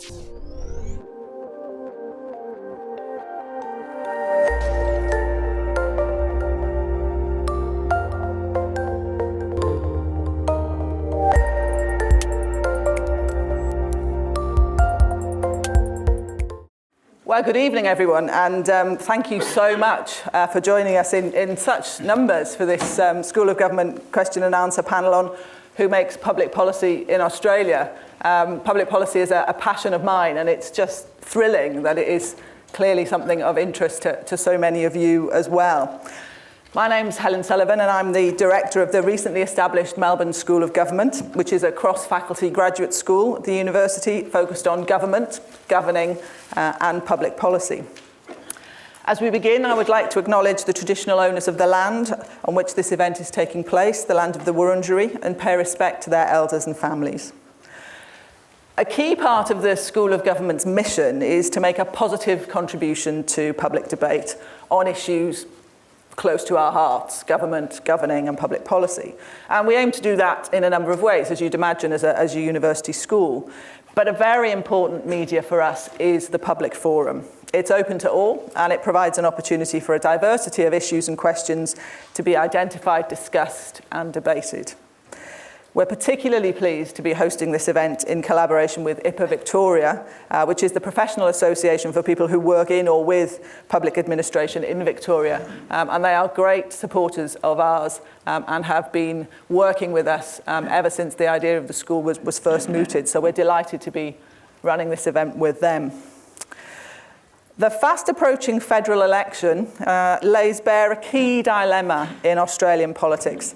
Well, good evening, everyone, and thank you so much for joining us in such numbers for this School of Government question and answer panel on who makes public policy in Australia. Public policy is a passion of mine, and it's just thrilling that it is clearly something of interest to so many of you as well. My name's Helen Sullivan, and I'm the director of the recently established Melbourne School of Government, which is a cross-faculty graduate school at the university focused on government, governing, and public policy. As we begin, I would like to acknowledge the traditional owners of the land on which this event is taking place, the land of the Wurundjeri, and pay respect to their elders and families. A key part of the School of Government's mission is to make a positive contribution to public debate on issues close to our hearts: government, governing, and public policy. And we aim to do that in a number of ways, as you'd imagine, as a university school. But a very important media for us is the public forum. It's open to all, and it provides an opportunity for a diversity of issues and questions to be identified, discussed, and debated. We're particularly pleased to be hosting this event in collaboration with IPA Victoria, which is the professional association for people who work in or with public administration in Victoria. And they are great supporters of ours and have been working with us ever since the idea of the school was first mooted. So we're delighted to be running this event with them. The fast approaching federal election lays bare a key dilemma in Australian politics: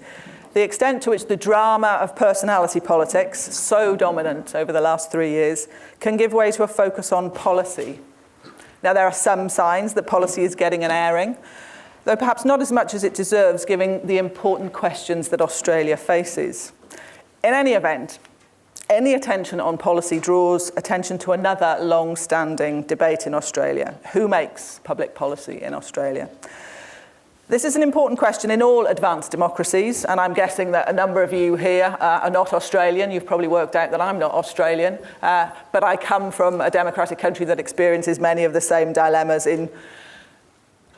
the extent to which the drama of personality politics, so dominant over the last 3 years, can give way to a focus on policy. Now, there are some signs that policy is getting an airing, though perhaps not as much as it deserves, given the important questions that Australia faces. In any event, any attention on policy draws attention to another long-standing debate in Australia: who makes public policy in Australia? This is an important question in all advanced democracies, and I'm guessing that a number of you here are not Australian. You've probably worked out that I'm not Australian, but I come from a democratic country that experiences many of the same dilemmas in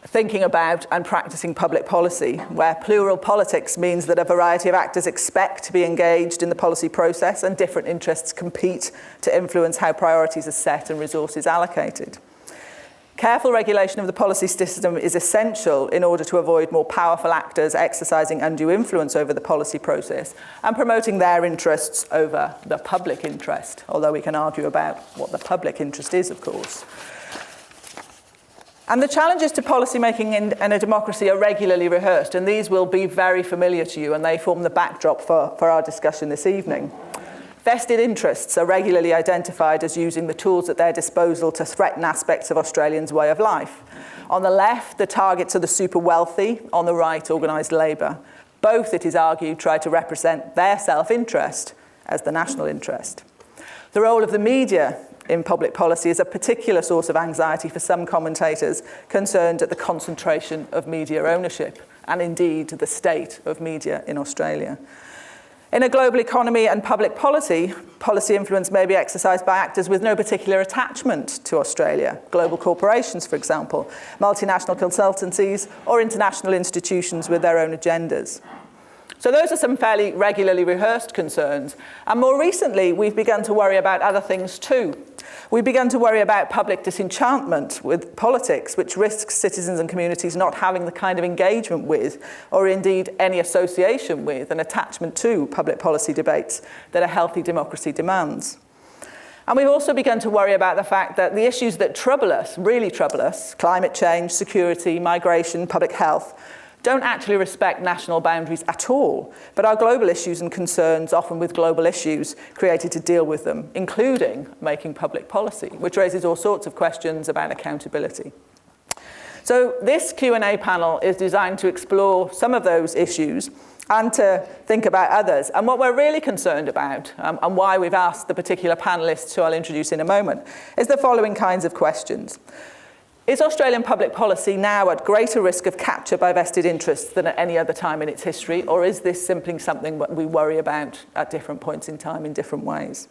thinking about and practicing public policy, where plural politics means that a variety of actors expect to be engaged in the policy process and different interests compete to influence how priorities are set and resources allocated. Careful regulation of the policy system is essential in order to avoid more powerful actors exercising undue influence over the policy process and promoting their interests over the public interest, although we can argue about what the public interest is, of course. And the challenges to policymaking in a democracy are regularly rehearsed, and these will be very familiar to you, and they form the backdrop for our discussion this evening. Vested interests are regularly identified as using the tools at their disposal to threaten aspects of Australians' way of life. On the left, the targets are the super wealthy; on the right, organised labour. Both, it is argued, try to represent their self-interest as the national interest. The role of the media in public policy is a particular source of anxiety for some commentators concerned at the concentration of media ownership, and indeed the state of media in Australia. In a global economy and public policy influence may be exercised by actors with no particular attachment to Australia: global corporations, for example, multinational consultancies, or international institutions with their own agendas. So those are some fairly regularly rehearsed concerns. And more recently, we've begun to worry about other things too. We've begun to worry about public disenchantment with politics, which risks citizens and communities not having the kind of engagement with, or indeed any association with, an attachment to public policy debates that a healthy democracy demands. And we've also begun to worry about the fact that the issues that trouble us, really trouble us, climate change, security, migration, public health, don't actually respect national boundaries at all, but are global issues and concerns, often with global issues created to deal with them, including making public policy, which raises all sorts of questions about accountability. So this Q&A panel is designed to explore some of those issues and to think about others. And what we're really concerned about, and why we've asked the particular panelists who I'll introduce in a moment, is the following kinds of questions. Is Australian public policy now at greater risk of capture by vested interests than at any other time in its history, or is this simply something that we worry about at different points in time in different ways?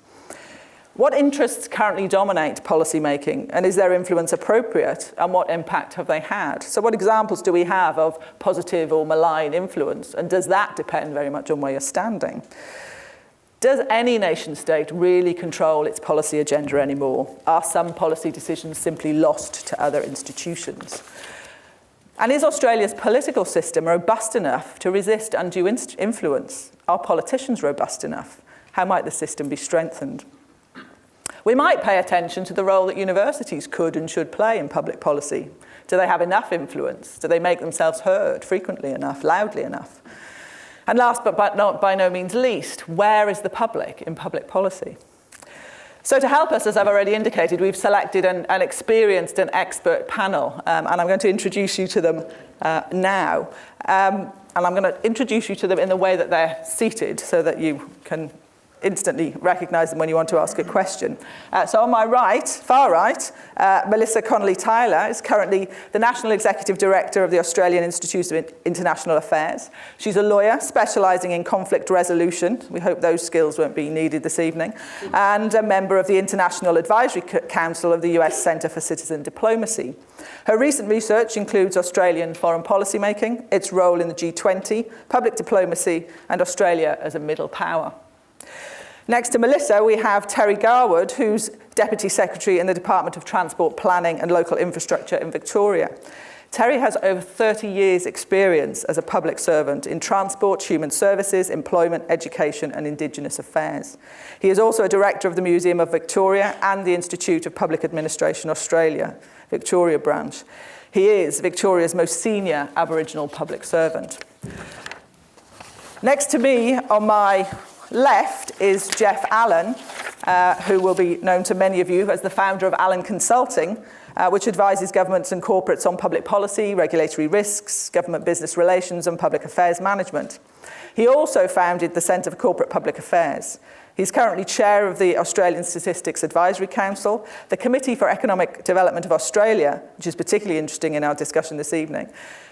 What interests currently dominate policy making, and is their influence appropriate, and what impact have they had? So what examples do we have of positive or malign influence, and does that depend very much on where you're standing? Does any nation state really control its policy agenda anymore? Are some policy decisions simply lost to other institutions? And is Australia's political system robust enough to resist undue influence? Are politicians robust enough? How might the system be strengthened? We might pay attention to the role that universities could and should play in public policy. Do they have enough influence? Do they make themselves heard frequently enough, loudly enough? And last but not by no means least, where is the public in public policy? So to help us, as I've already indicated, we've selected an experienced and expert panel, and I'm going to introduce you to them now. And I'm going to introduce you to them in the way that they're seated so that you can instantly recognise them when you want to ask a question. So on my right, far right, Melissa Conley Tyler is currently the National Executive Director of the Australian Institute of International Affairs. She's a lawyer specialising in conflict resolution. We hope those skills won't be needed this evening. And a member of the International Advisory Council of the US Centre for Citizen Diplomacy. Her recent research includes Australian foreign policy making, its role in the G20, public diplomacy, and Australia as a middle power. Next to Melissa, we have Terry Garwood, who's Deputy Secretary in the Department of Transport Planning and Local Infrastructure in Victoria. Terry has over 30 years' experience as a public servant in transport, human services, employment, education and Indigenous affairs. He is also a Director of the Museum of Victoria and the Institute of Public Administration Australia, Victoria branch. He is Victoria's most senior Aboriginal public servant. Next to me on my left is Jeff Allen, who will be known to many of you as the founder of Allen Consulting, which advises governments and corporates on public policy, regulatory risks, government business relations and public affairs management. He also founded the Centre for Corporate Public Affairs. He's currently chair of the Australian Statistics Advisory Council, the Committee for Economic Development of Australia, which is particularly interesting in our discussion this evening,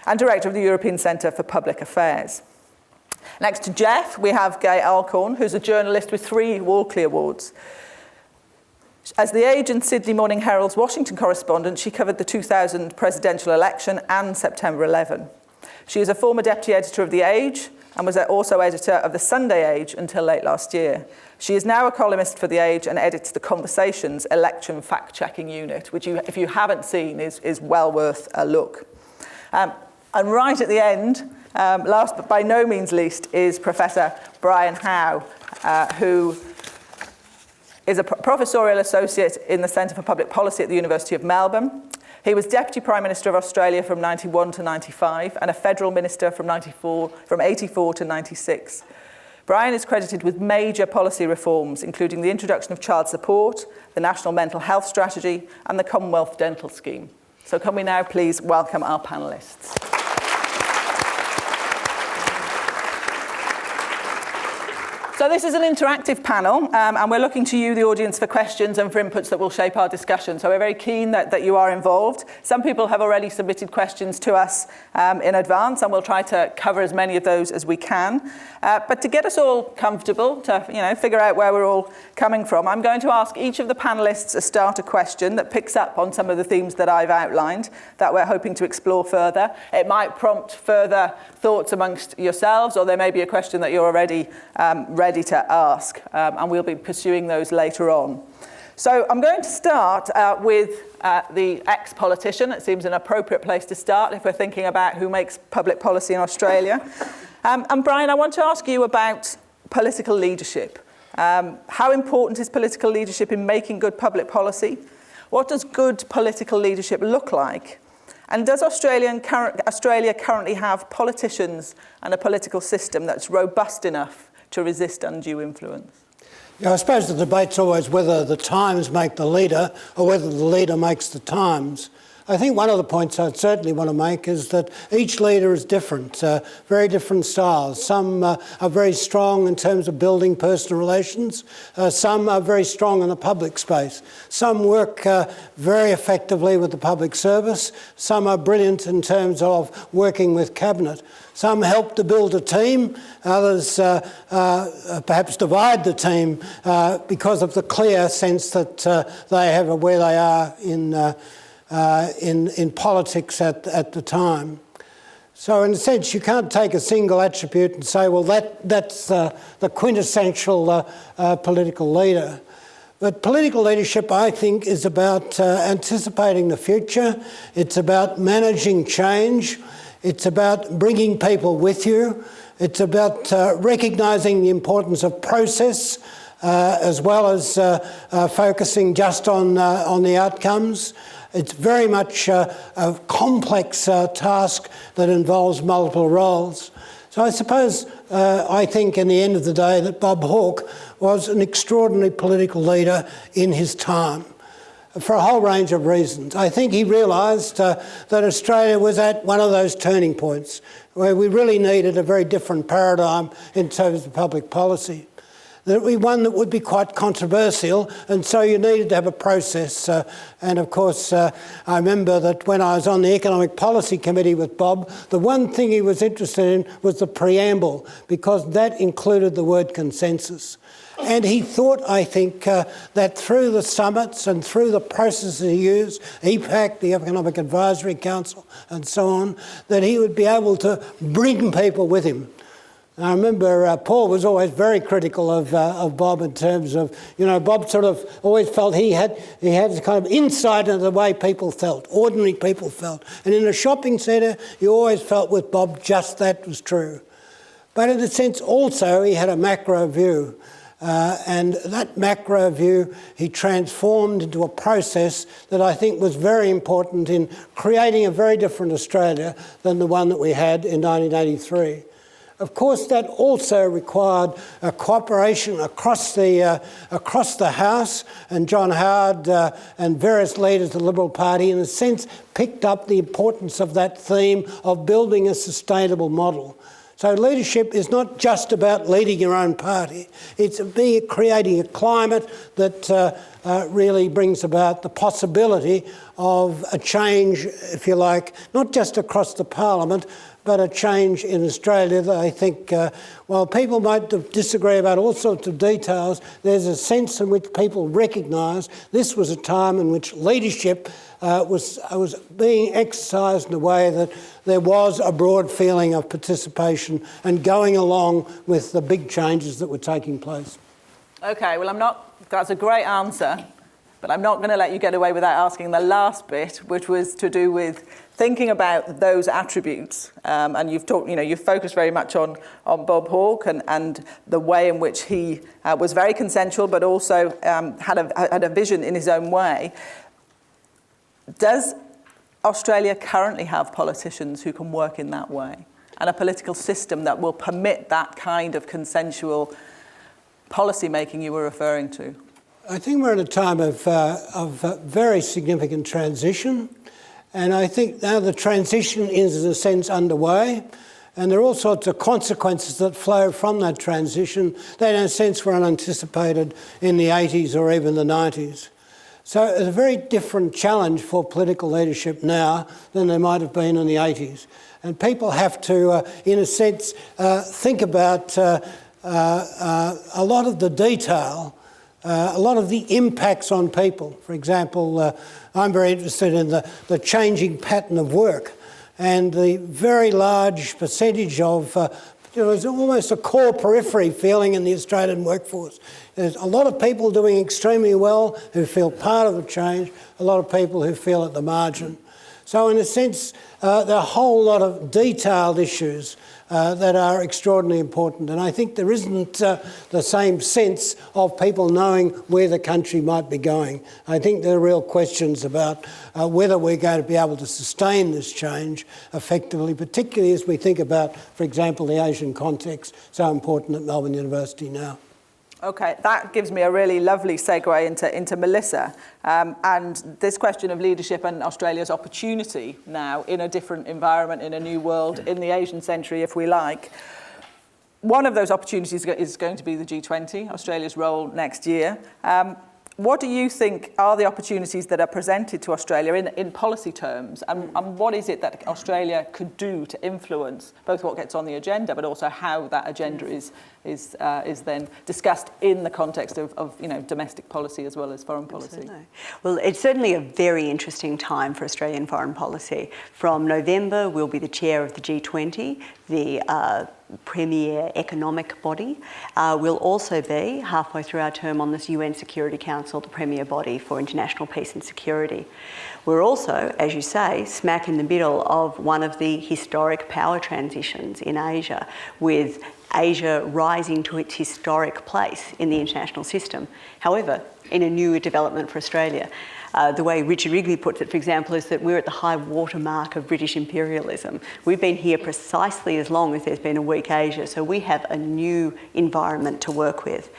and director of the European Centre for Public Affairs. Next to Jeff, we have Gay Alcorn, who's a journalist with 3 Walkley Awards. As the Age and Sydney Morning Herald's Washington correspondent, she covered the 2000 presidential election and September 11. She is a former deputy editor of The Age and was also editor of the Sunday Age until late last year. She is now a columnist for The Age and edits the Conversations election fact-checking unit, which, if you haven't seen, is well worth a look. And right at the end, last but by no means least, is Professor Brian Howe, who is a professorial associate in the Centre for Public Policy at the University of Melbourne. He was Deputy Prime Minister of Australia from 91 to 95 and a Federal Minister from 84 to 96. Brian is credited with major policy reforms, including the introduction of child support, the National Mental Health Strategy, and the Commonwealth Dental Scheme. So can we now please welcome our panellists. So this is an interactive panel, and we're looking to you, the audience, for questions and for inputs that will shape our discussion. So we're very keen that you are involved. Some people have already submitted questions to us in advance, and we'll try to cover as many of those as we can. But to get us all comfortable, to figure out where we're all coming from, I'm going to ask each of the panellists a starter question that picks up on some of the themes that I've outlined that we're hoping to explore further. It might prompt further thoughts amongst yourselves, or there may be a question that you're already ready to ask, and we'll be pursuing those later on. So I'm going to start with the ex-politician. It seems an appropriate place to start if we're thinking about who makes public policy in Australia. And Brian, I want to ask you about political leadership. How important is political leadership in making good public policy? What does good political leadership look like? And does Australia currently have politicians and a political system that's robust enough to resist undue influence? Yeah, I suppose the debate's always whether the times make the leader or whether the leader makes the times. I think one of the points I'd certainly want to make is that each leader is different, very different styles. Some are very strong in terms of building personal relations. Some are very strong in the public space. Some work very effectively with the public service. Some are brilliant in terms of working with cabinet. Some help to build a team. Others perhaps divide the team because of the clear sense that they have of where they are in politics at the time. So in a sense, you can't take a single attribute and say, well, that's the quintessential political leader. But political leadership, I think, is about anticipating the future. It's about managing change. It's about bringing people with you. It's about recognising the importance of process as well as focusing just on the outcomes. It's very much a complex task that involves multiple roles. So I suppose, I think in the end of the day that Bob Hawke was an extraordinary political leader in his time for a whole range of reasons. I think he realised that Australia was at one of those turning points where we really needed a very different paradigm in terms of public policy. That we one that would be quite controversial, and so you needed to have a process. And of course, I remember that when I was on the Economic Policy Committee with Bob, the one thing he was interested in was the preamble, because that included the word consensus. And he thought, I think, that through the summits and through the processes he used, EPAC, the Economic Advisory Council, and so on, that he would be able to bring people with him. I remember Paul was always very critical of Bob in terms of, Bob sort of always felt he had kind of insight into the way people felt, ordinary people felt. And in a shopping centre, you always felt with Bob just that was true. But in a sense also he had a macro view. And that macro view he transformed into a process that I think was very important in creating a very different Australia than the one that we had in 1983. Of course, that also required a cooperation across the House, and John Howard and various leaders of the Liberal Party, in a sense, picked up the importance of that theme of building a sustainable model. So leadership is not just about leading your own party. It's creating a climate that really brings about the possibility of a change, if you like, not just across the Parliament, but a change in Australia that I think, while people might disagree about all sorts of details, there's a sense in which people recognise this was a time in which leadership was being exercised in a way that there was a broad feeling of participation and going along with the big changes that were taking place. Okay, well, that's a great answer, but I'm not going to let you get away without asking the last bit, which was to do with thinking about those attributes. And you've focused very much on Bob Hawke and the way in which he was very consensual, but also had a vision in his own way. Does Australia currently have politicians who can work in that way, and a political system that will permit that kind of consensual policy making you were referring to? I think we're in a time of very significant transition, and I think now the transition is, in a sense, underway, and there are all sorts of consequences that flow from that transition that, in a sense, were unanticipated in the 80s or even the 90s. So it's a very different challenge for political leadership now than there might have been in the 80s. And people have to, in a sense, think about a lot of the detail, a lot of the impacts on people. For example, I'm very interested in the changing pattern of work and the very large percentage of there's almost a core periphery feeling in the Australian workforce. There's a lot of people doing extremely well who feel part of the change, a lot of people who feel at the margin. So in a sense, there are a whole lot of detailed issues that are extraordinarily important. And I think there isn't the same sense of people knowing where the country might be going. I think there are real questions about whether we're going to be able to sustain this change effectively, particularly as we think about, for example, the Asian context, so important at Melbourne University now. Okay, that gives me a really lovely segue into Melissa. And this question of leadership and Australia's opportunity now in a different environment, in a new world, in the Asian century, if we like. One of those opportunities is going to be the G20, Australia's role next year. What do you think are the opportunities that are presented to Australia in policy terms, and what is it that Australia could do to influence both what gets on the agenda, but also how that agenda is then discussed in the context of domestic policy as well as foreign policy? Absolutely. Well, it's certainly a very interesting time for Australian foreign policy. From November, we'll be the chair of the G20, the premier economic body. We'll also be, halfway through our term on this UN Security Council, the premier body for international peace and security. We're also, as you say, smack in the middle of one of the historic power transitions in Asia, with Asia rising to its historic place in the international system. However, in a new development for Australia. The way Richard Wrigley puts it, for example, is that we're at the high water mark of British imperialism. We've been here precisely as long as there's been a weak Asia, so we have a new environment to work with.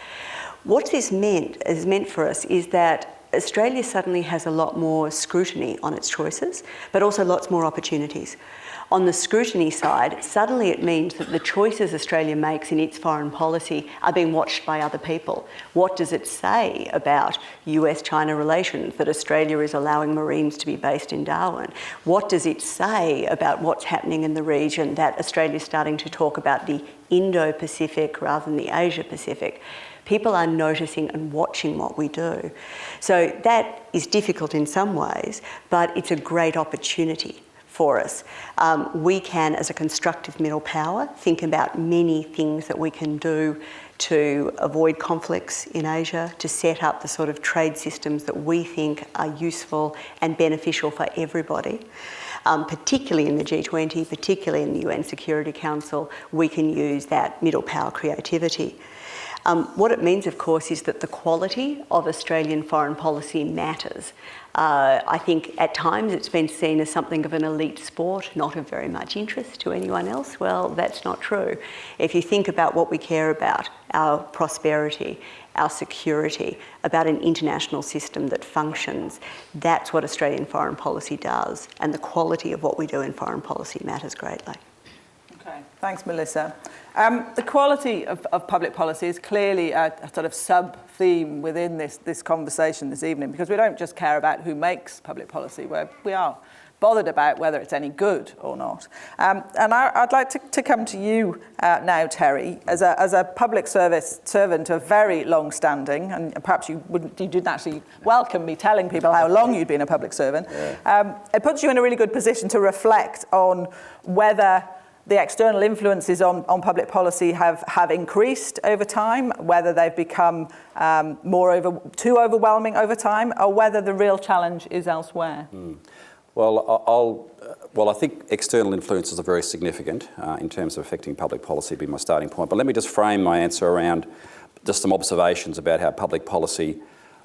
What this has meant for us is that Australia suddenly has a lot more scrutiny on its choices, but also lots more opportunities. On the scrutiny side, suddenly it means that the choices Australia makes in its foreign policy are being watched by other people. What does it say about US-China relations, that Australia is allowing Marines to be based in Darwin? What does it say about what's happening in the region, that Australia is starting to talk about the Indo-Pacific rather than the Asia-Pacific? People are noticing and watching what we do. So that is difficult in some ways, but it's a great opportunity for us. We can, as a constructive middle power, think about many things that we can do to avoid conflicts in Asia, to set up the sort of trade systems that we think are useful and beneficial for everybody. Particularly in the G20, particularly in the UN Security Council, we can use that middle power creativity. What it means, of course, is that the quality of Australian foreign policy matters. I think at times it's been seen as something of an elite sport, not of very much interest to anyone else. Well, that's not true. If you think about what we care about, our prosperity, our security, about an international system that functions, that's what Australian foreign policy does, and the quality of what we do in foreign policy matters greatly. Okay, thanks, Melissa. The quality of public policy is clearly a sort of sub-theme within this conversation this evening, because we don't just care about who makes public policy, we are bothered about whether it's any good or not. And I'd like to come to you now, Terry, as a public service servant of very long standing, and perhaps you didn't actually welcome me telling people how long you'd been a public servant. Yeah. It puts you in a really good position to reflect on whether the external influences on public policy have increased over time, whether they've become too overwhelming over time, or whether the real challenge is elsewhere. Well, I think external influences are very significant in terms of affecting public policy, be my starting point. But let me just frame my answer around just some observations about how public policy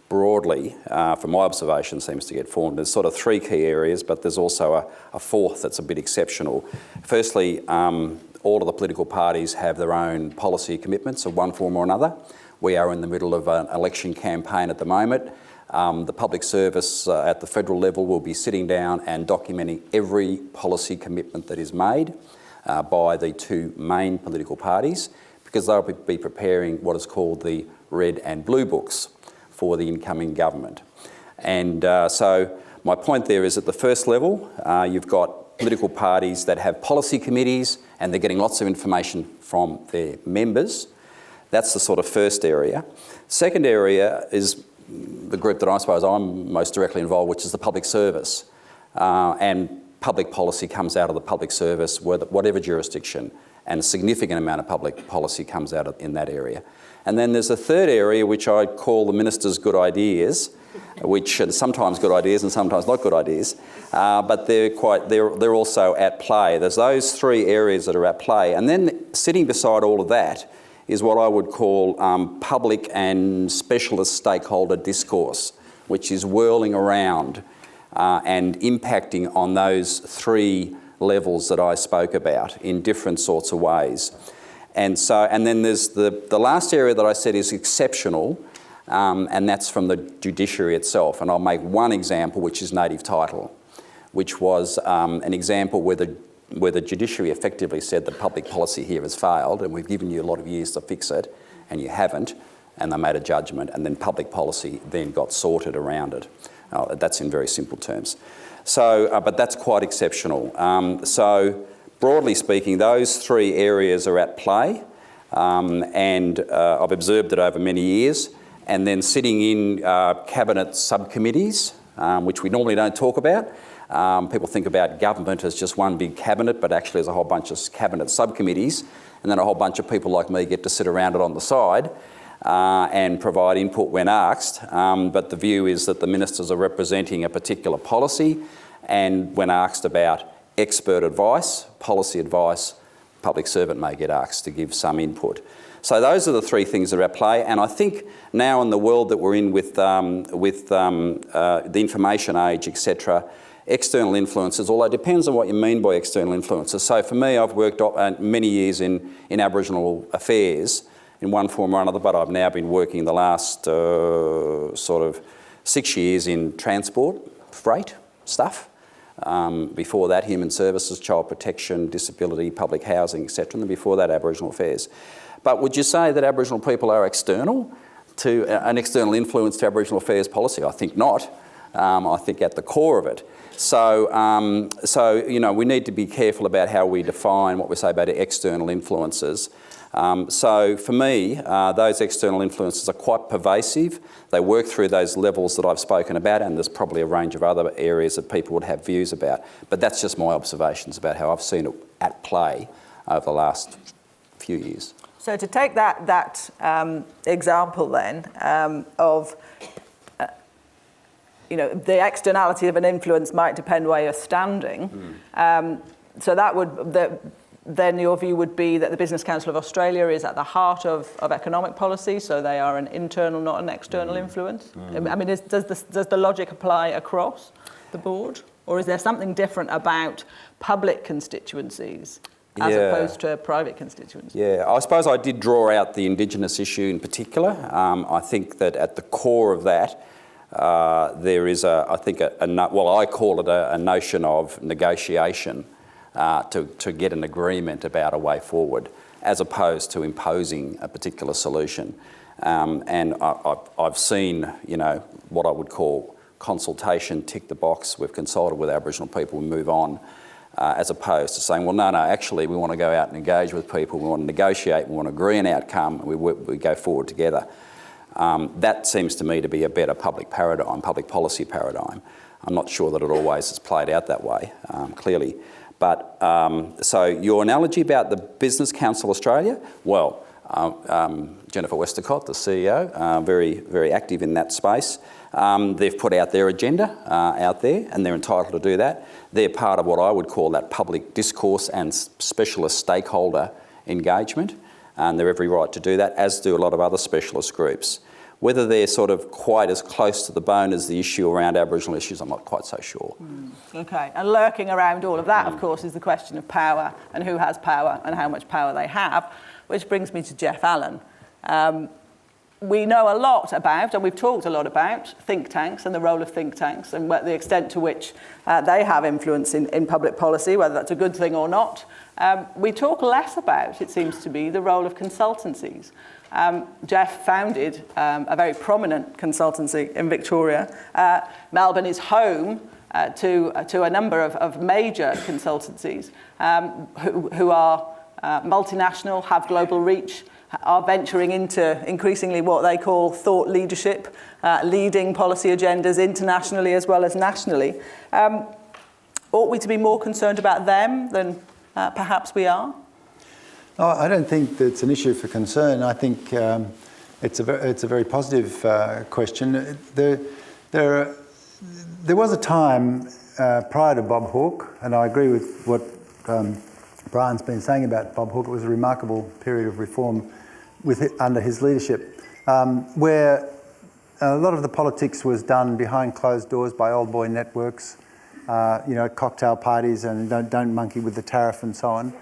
broadly, from my observation, seems to get formed. There's sort of three key areas, but there's also a fourth that's a bit exceptional. Firstly, all of the political parties have their own policy commitments of one form or another. We are in the middle of an election campaign at the moment. The public service at the federal level will be sitting down and documenting every policy commitment that is made by the two main political parties, because they'll be preparing what is called the red and blue books for the incoming government. And so my point there is at the first level, you've got political parties that have policy committees and they're getting lots of information from their members. That's the sort of first area. Second area is the group that I suppose I'm most directly involved, which is the public service. And public policy comes out of the public service, whatever jurisdiction, and a significant amount of public policy comes out in that area. And then there's a third area which I call the minister's good ideas, which are sometimes good ideas and sometimes not good ideas, but they're also at play. There's those three areas that are at play, and then sitting beside all of that is what I would call public and specialist stakeholder discourse, which is whirling around and impacting on those three levels that I spoke about in different sorts of ways. And then there's the last area that I said is exceptional, and that's from the judiciary itself. And I'll make one example, which is native title, which was an example where the judiciary effectively said the public policy here has failed, and we've given you a lot of years to fix it, and you haven't, and they made a judgment, and then public policy then got sorted around it. That's in very simple terms. So, but that's quite exceptional. So, broadly speaking, those three areas are at play, and I've observed it over many years. And then sitting in cabinet subcommittees, which we normally don't talk about. People think about government as just one big cabinet, but actually there's a whole bunch of cabinet subcommittees, and then a whole bunch of people like me get to sit around it on the side and provide input when asked. But the view is that the ministers are representing a particular policy, and when asked about expert advice, policy advice, public servant may get asked to give some input. So those are the three things that are at play, and I think now in the world that we're in with the information age, etc., external influences, although it depends on what you mean by external influences. So for me, I've worked many years in Aboriginal affairs in one form or another, but I've now been working the last sort of 6 years in transport, freight stuff. Before that, human services, child protection, disability, public housing, etc., and then before that, Aboriginal affairs. But would you say that Aboriginal people are external to an external influence to Aboriginal affairs policy? I think not. I think at the core of it. So you know, we need to be careful about how we define what we say about external influences. So for me, those external influences are quite pervasive. They work through those levels that I've spoken about, and there's probably a range of other areas that people would have views about. But that's just my observations about how I've seen it at play over the last few years. So to take that example then of you know, the externality of an influence might depend where you're standing. So that would then your view would be that the Business Council of Australia is at the heart of economic policy, so they are an internal, not an external influence. I mean, does the logic apply across the board, or is there something different about public constituencies as opposed to private constituencies? Yeah, I suppose I did draw out the Indigenous issue in particular. I think that at the core of that, there is I call it a notion of negotiation to get an agreement about a way forward, as opposed to imposing a particular solution. And I've seen, you know, what I would call consultation, tick the box, we've consulted with Aboriginal people, we move on, as opposed to saying, well, no, actually we want to go out and engage with people, we want to negotiate, we want to agree an outcome, and we go forward together. That seems to me to be a better public policy paradigm. I'm not sure that it always has played out that way, clearly. But so your analogy about the Business Council Australia, well, Jennifer Westacott, the CEO, very, very active in that space. They've put out their agenda out there, and they're entitled to do that. They're part of what I would call that public discourse and specialist stakeholder engagement, and they're every right to do that, as do a lot of other specialist groups. Whether they're sort of quite as close to the bone as the issue around Aboriginal issues, I'm not quite so sure. Okay, and lurking around all of that, of course, is the question of power and who has power and how much power they have, which brings me to Jeff Allen. We know a lot about, and we've talked a lot about, think tanks and the role of think tanks and the extent to which they have influence in public policy, whether that's a good thing or not. We talk less about, it seems to be, the role of consultancies. Jeff founded a very prominent consultancy in Victoria. Melbourne is home to a number of major consultancies who are multinational, have global reach, are venturing into increasingly what they call thought leadership, leading policy agendas internationally as well as nationally. Ought we to be more concerned about them than perhaps we are? Oh, I don't think that it's an issue for concern. I think it's a very positive question. There was a time prior to Bob Hawke, and I agree with what Brian's been saying about Bob Hawke. It was a remarkable period of reform under his leadership, where a lot of the politics was done behind closed doors by old boy networks, you know, cocktail parties and don't monkey with the tariff and so on.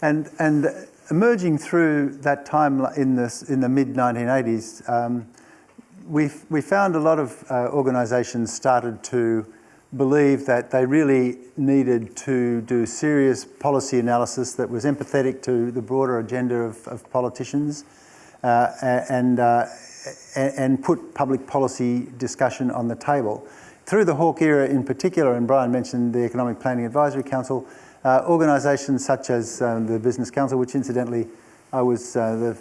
And emerging through that time in the mid-1980s, we found a lot of organisations started to believe that they really needed to do serious policy analysis that was empathetic to the broader agenda of politicians and put public policy discussion on the table. Through the Hawke era in particular, and Brian mentioned the Economic Planning Advisory Council, organisations such as the Business Council, which incidentally I was the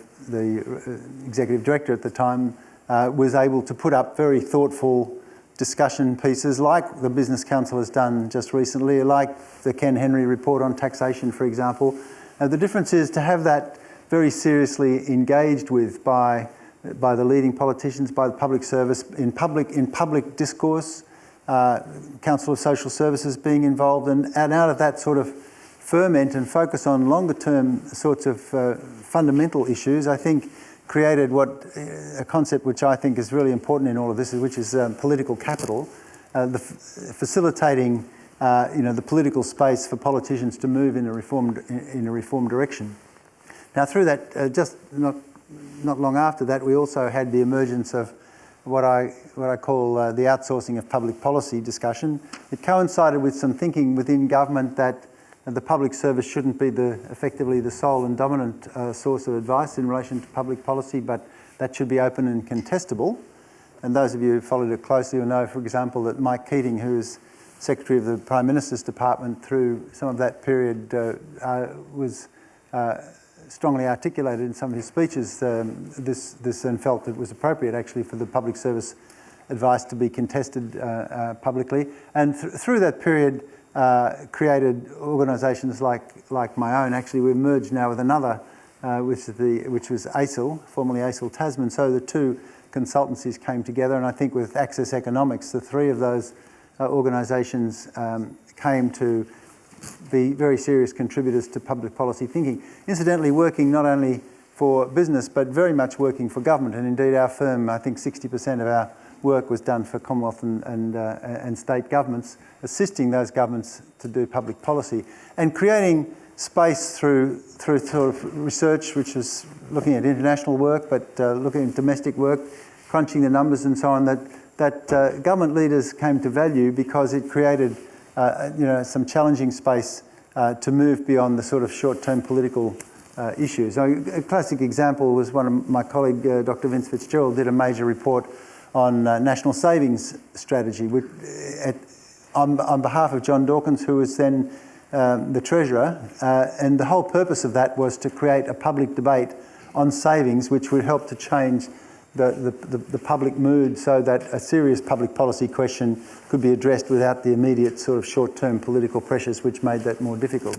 executive director at the time, was able to put up very thoughtful discussion pieces like the Business Council has done just recently, like the Ken Henry report on taxation, for example. The difference is to have that very seriously engaged with by the leading politicians, by the public service, in public discourse, Council of Social Services being involved, and out of that sort of ferment and focus on longer term sorts of fundamental issues, I think created a concept which I think is really important in all of this, which is political capital, facilitating the political space for politicians to move in a reform direction. Now, through that, just not long after that, we also had the emergence of what I call the outsourcing of public policy discussion. It coincided with some thinking within government that the public service shouldn't be effectively the sole and dominant source of advice in relation to public policy, but that should be open and contestable. And those of you who followed it closely will know, for example, that Mike Keating, who is Secretary of the Prime Minister's Department through some of that period, was strongly articulated in some of his speeches this and felt it was appropriate actually for the public service advice to be contested publicly. And through that period, created organisations like my own. Actually, we've merged now with another, which was ACIL, formerly ACIL Tasman. So the two consultancies came together, and I think with Access Economics, the three of those organisations came to be very serious contributors to public policy thinking. Incidentally, working not only for business, but very much working for government. And indeed, our firm, I think 60% of our work was done for Commonwealth and state governments, assisting those governments to do public policy and creating space through sort of research, which was looking at international work, but looking at domestic work, crunching the numbers and so on, that government leaders came to value because it created some challenging space to move beyond the sort of short-term political issues. A classic example was one of my colleague, Dr. Vince Fitzgerald, did a major report on national savings strategy on behalf of John Dawkins, who was then the Treasurer, and the whole purpose of that was to create a public debate on savings which would help to change the public mood so that a serious public policy question could be addressed without the immediate sort of short-term political pressures which made that more difficult.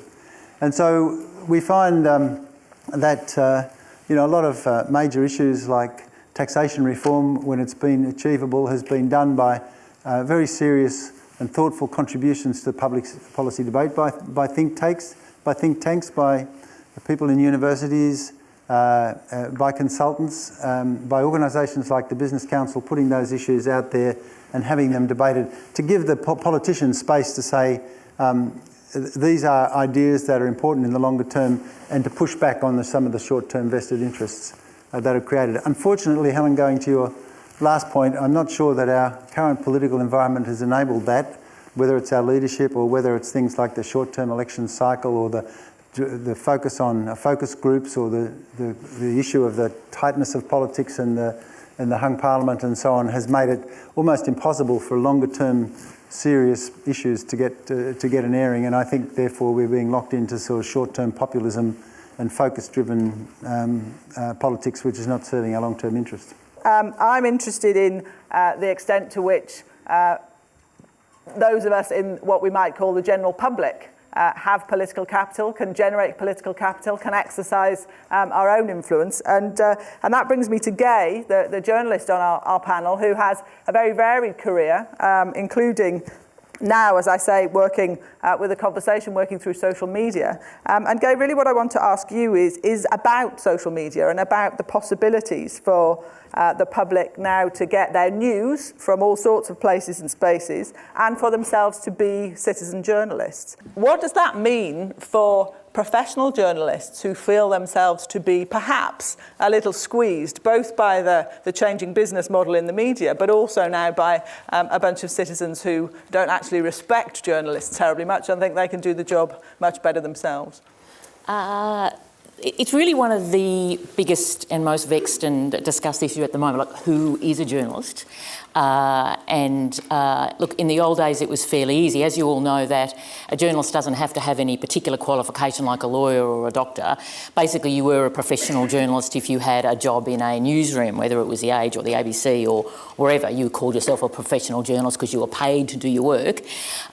And so we find that a lot of major issues like taxation reform, when it's been achievable, has been done by very serious and thoughtful contributions to the public policy debate by think tanks, by people in universities, by consultants, by organisations like the Business Council, putting those issues out there and having them debated, to give the politicians space to say, these are ideas that are important in the longer term, and to push back on some of the short-term vested interests that are created. Unfortunately, Helen, going to your last point, I'm not sure that our current political environment has enabled that, whether it's our leadership or whether it's things like the short-term election cycle or the focus on focus groups or the issue of the tightness of politics and the hung parliament and so on has made it almost impossible for longer-term serious issues to get an airing. And I think, therefore, we're being locked into sort of short-term populism and focus-driven politics, which is not serving our long-term interests. I'm interested in the extent to which those of us in what we might call the general public have political capital, can generate political capital, can exercise our own influence. And that brings me to Gay, the journalist on our panel, who has a very varied career, including now, as I say, working with a conversation, working through social media. And Gay, really what I want to ask you is about social media and about the possibilities for the public now to get their news from all sorts of places and spaces, and for themselves to be citizen journalists. What does that mean for professional journalists who feel themselves to be perhaps a little squeezed, both by the changing business model in the media, but also now by a bunch of citizens who don't actually respect journalists terribly much and think they can do the job much better themselves? It's really one of the biggest and most vexed and discussed issues at the moment, like who is a journalist? Look, in the old days it was fairly easy. As you all know, that a journalist doesn't have to have any particular qualification like a lawyer or a doctor. Basically, you were a professional journalist if you had a job in a newsroom, whether it was The Age or the ABC or wherever. You called yourself a professional journalist because you were paid to do your work.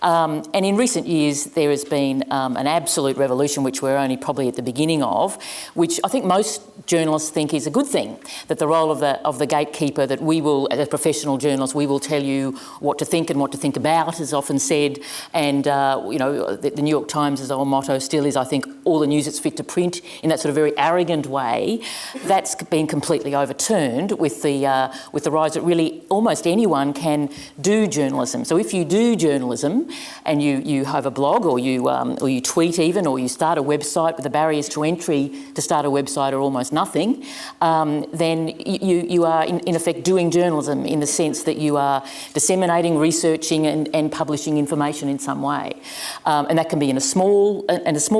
And in recent years, there has been an absolute revolution, which we're only probably at the beginning of, which I think most journalists think is a good thing, that the role of the gatekeeper, that we will, as professional journalists, we will tell you what to think and what to think about, is often said. And, the New York Times' old motto still is, I think, all the news that's fit to print, in that sort of very arrogant way. That's been completely overturned with the rise that really almost anyone can do journalism. So if you do journalism and you have a blog or you tweet even, or you start a website, but the barriers to entry to start a website are almost nothing, then you are in effect doing journalism, in the sense that you are disseminating, researching and publishing information in some way. And that can be in a small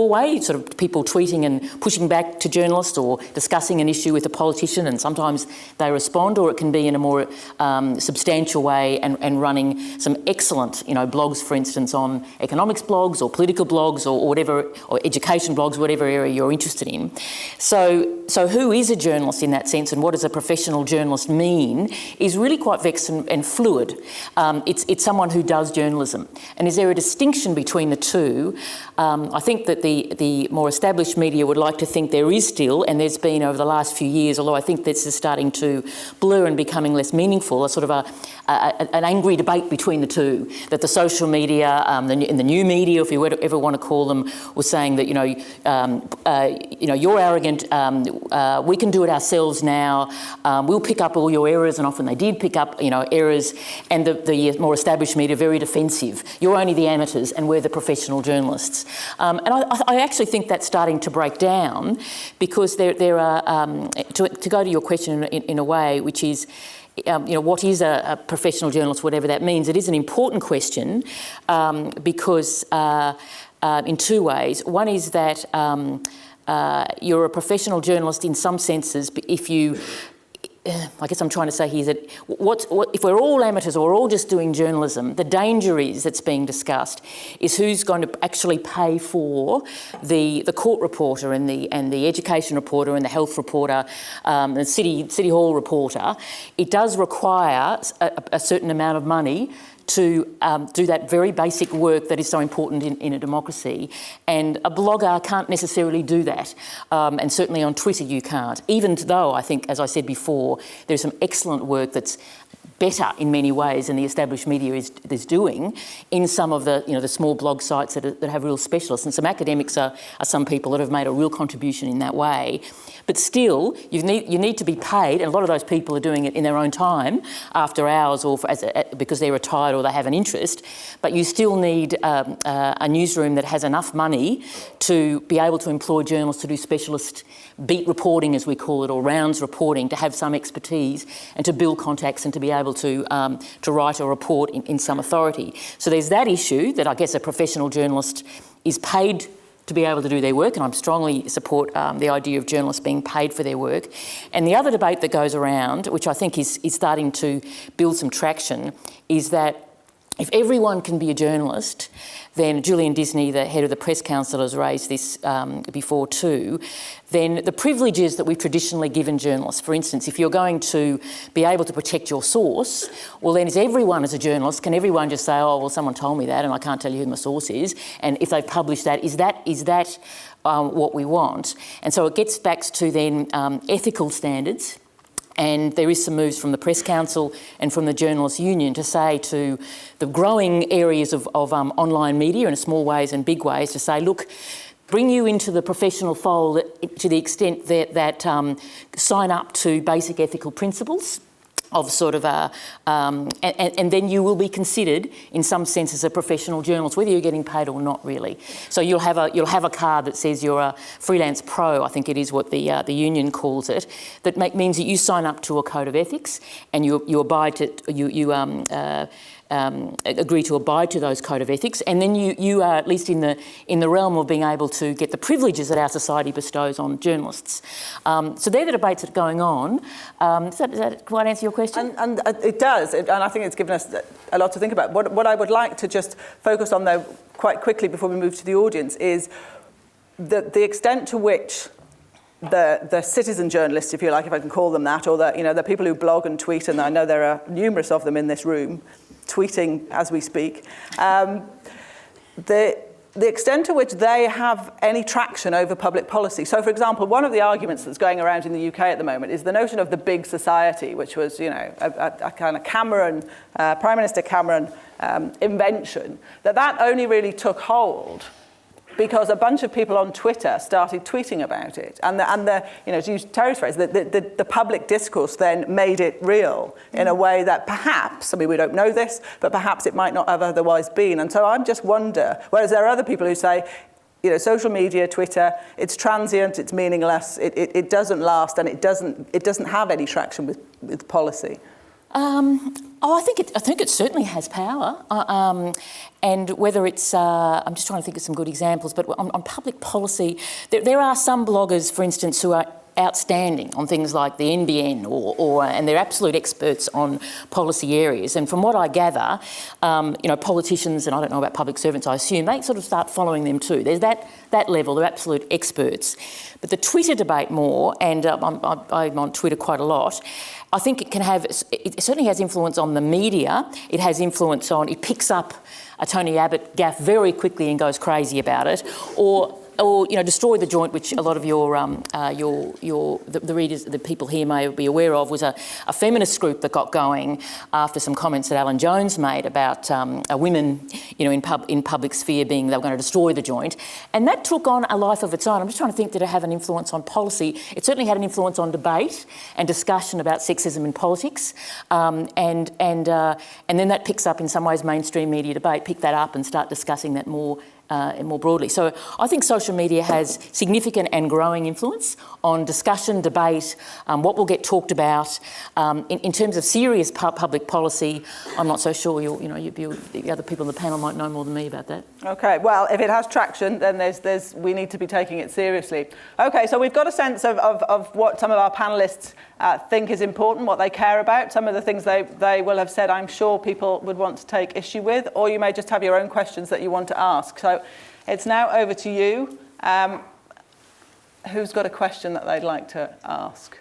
way, sort of people tweeting and pushing back to journalists or discussing an issue with a politician, and sometimes they respond, or it can be in a more substantial way and running some excellent blogs, for instance, on economics blogs or political blogs or whatever, or education blogs, whatever area you're interested in. So who is a journalist in that sense, and what does a professional journalist mean, is really quite vexed and fluid. It's someone who does journalism. And is there a distinction between the two? I think that the more established media would like to think there is still, and there's been over the last few years, although I think this is starting to blur and becoming less meaningful, a sort of an angry debate between the two, that the social media, in the new media, if you ever want to call them, was saying that, you're arrogant, we can do it ourselves now, we'll pick up all your errors, and often they did pick up, errors, and the more established media very defensive. You're only the amateurs and we're the professional journalists. And I actually think that's starting to break down, because there are, to go to your question in a way, which is, what is a professional journalist, whatever that means, it is an important question, because in two ways. One is that you're a professional journalist in some senses if you... I guess I'm trying to say here that if we're all amateurs or we're all just doing journalism, the danger that's being discussed is who's going to actually pay for the court reporter and the education reporter and the health reporter, the city hall reporter. It does require a certain amount of money to do that very basic work that is so important in a democracy. And a blogger can't necessarily do that. And certainly on Twitter you can't. Even though I think, as I said before, there's some excellent work that's better in many ways than the established media is doing in some of the small blog sites that have real specialists. And some academics are some people that have made a real contribution in that way. But still, you need to be paid, and a lot of those people are doing it in their own time, after hours, or because they're retired or they have an interest. But you still need a newsroom that has enough money to be able to employ journalists to do specialist beat reporting, as we call it, or rounds reporting, to have some expertise and to build contacts and to be able to write a report in some authority. So there's that issue that I guess a professional journalist is paid to be able to do their work, and I strongly support the idea of journalists being paid for their work. And the other debate that goes around, which I think is starting to build some traction, is that if everyone can be a journalist, then Julian Disney, the head of the Press Council, has raised this before too, then the privileges that we've traditionally given journalists, for instance, if you're going to be able to protect your source, well then is everyone as a journalist, can everyone just say, oh, well, someone told me that and I can't tell you who my source is, and if they've published that, is that what we want? And so it gets back to then ethical standards. And there is some moves from the Press Council and from the Journalists Union to say to the growing areas of online media in small ways and big ways, to say, look, bring you into the professional fold to the extent that sign up to basic ethical principles of sort of and then you will be considered in some sense as a professional journalist, whether you're getting paid or not really. So you'll have a card that says you're a freelance pro, I think it is what the union calls it, that means that you sign up to a code of ethics and you abide to agree to abide to those code of ethics, and then you are at least in the realm of being able to get the privileges that our society bestows on journalists. So they're the debates that are going on. Does that quite answer your question? And it does, and I think it's given us a lot to think about. What I would like to just focus on, though, quite quickly before we move to the audience, is the extent to which the citizen journalists, if you like, if I can call them that, or the people who blog and tweet, and I know there are numerous of them in this room, tweeting as we speak, the extent to which they have any traction over public policy. So, for example, one of the arguments that's going around in the UK at the moment is the notion of the big society, which was, a kind of Cameron, Prime Minister Cameron invention, that only really took hold because a bunch of people on Twitter started tweeting about it, and to use Terry's phrase, the public discourse then made it real in a way that perhaps, I mean, we don't know this, but perhaps it might not have otherwise been. And so I just wonder, whereas there are other people who say, social media, Twitter, it's transient, it's meaningless, it doesn't last, and it doesn't have any traction with policy. I think it certainly has power, and whether it's, I'm just trying to think of some good examples, but on public policy, there are some bloggers, for instance, who are outstanding on things like the NBN, and they're absolute experts on policy areas. And from what I gather, politicians, and I don't know about public servants, I assume, they sort of start following them too. There's that level, they're absolute experts. But the Twitter debate more, and I'm on Twitter quite a lot, I think it certainly has influence on the media. It has influence on, it picks up a Tony Abbott gaffe very quickly and goes crazy about it, or Destroy the Joint, which a lot of the readers, the people here may be aware of, was a feminist group that got going after some comments that Alan Jones made about women, in public sphere being they were going to destroy the Joint, and that took on a life of its own. I'm just trying to think, did it have an influence on policy? It certainly had an influence on debate and discussion about sexism in politics, and then that picks up in some ways mainstream media debate, pick that up and start discussing that more broadly. So I think social media has significant and growing influence on discussion, debate, what will get talked about. In terms of serious public policy, I'm not so sure. The other people on the panel might know more than me about that. Okay, well, if it has traction, then we need to be taking it seriously. Okay, so we've got a sense of what some of our panellists think is important, what they care about. Some of the things they will have said, I'm sure people would want to take issue with, or you may just have your own questions that you want to ask. So it's now over to you. Who's got a question that they'd like to ask?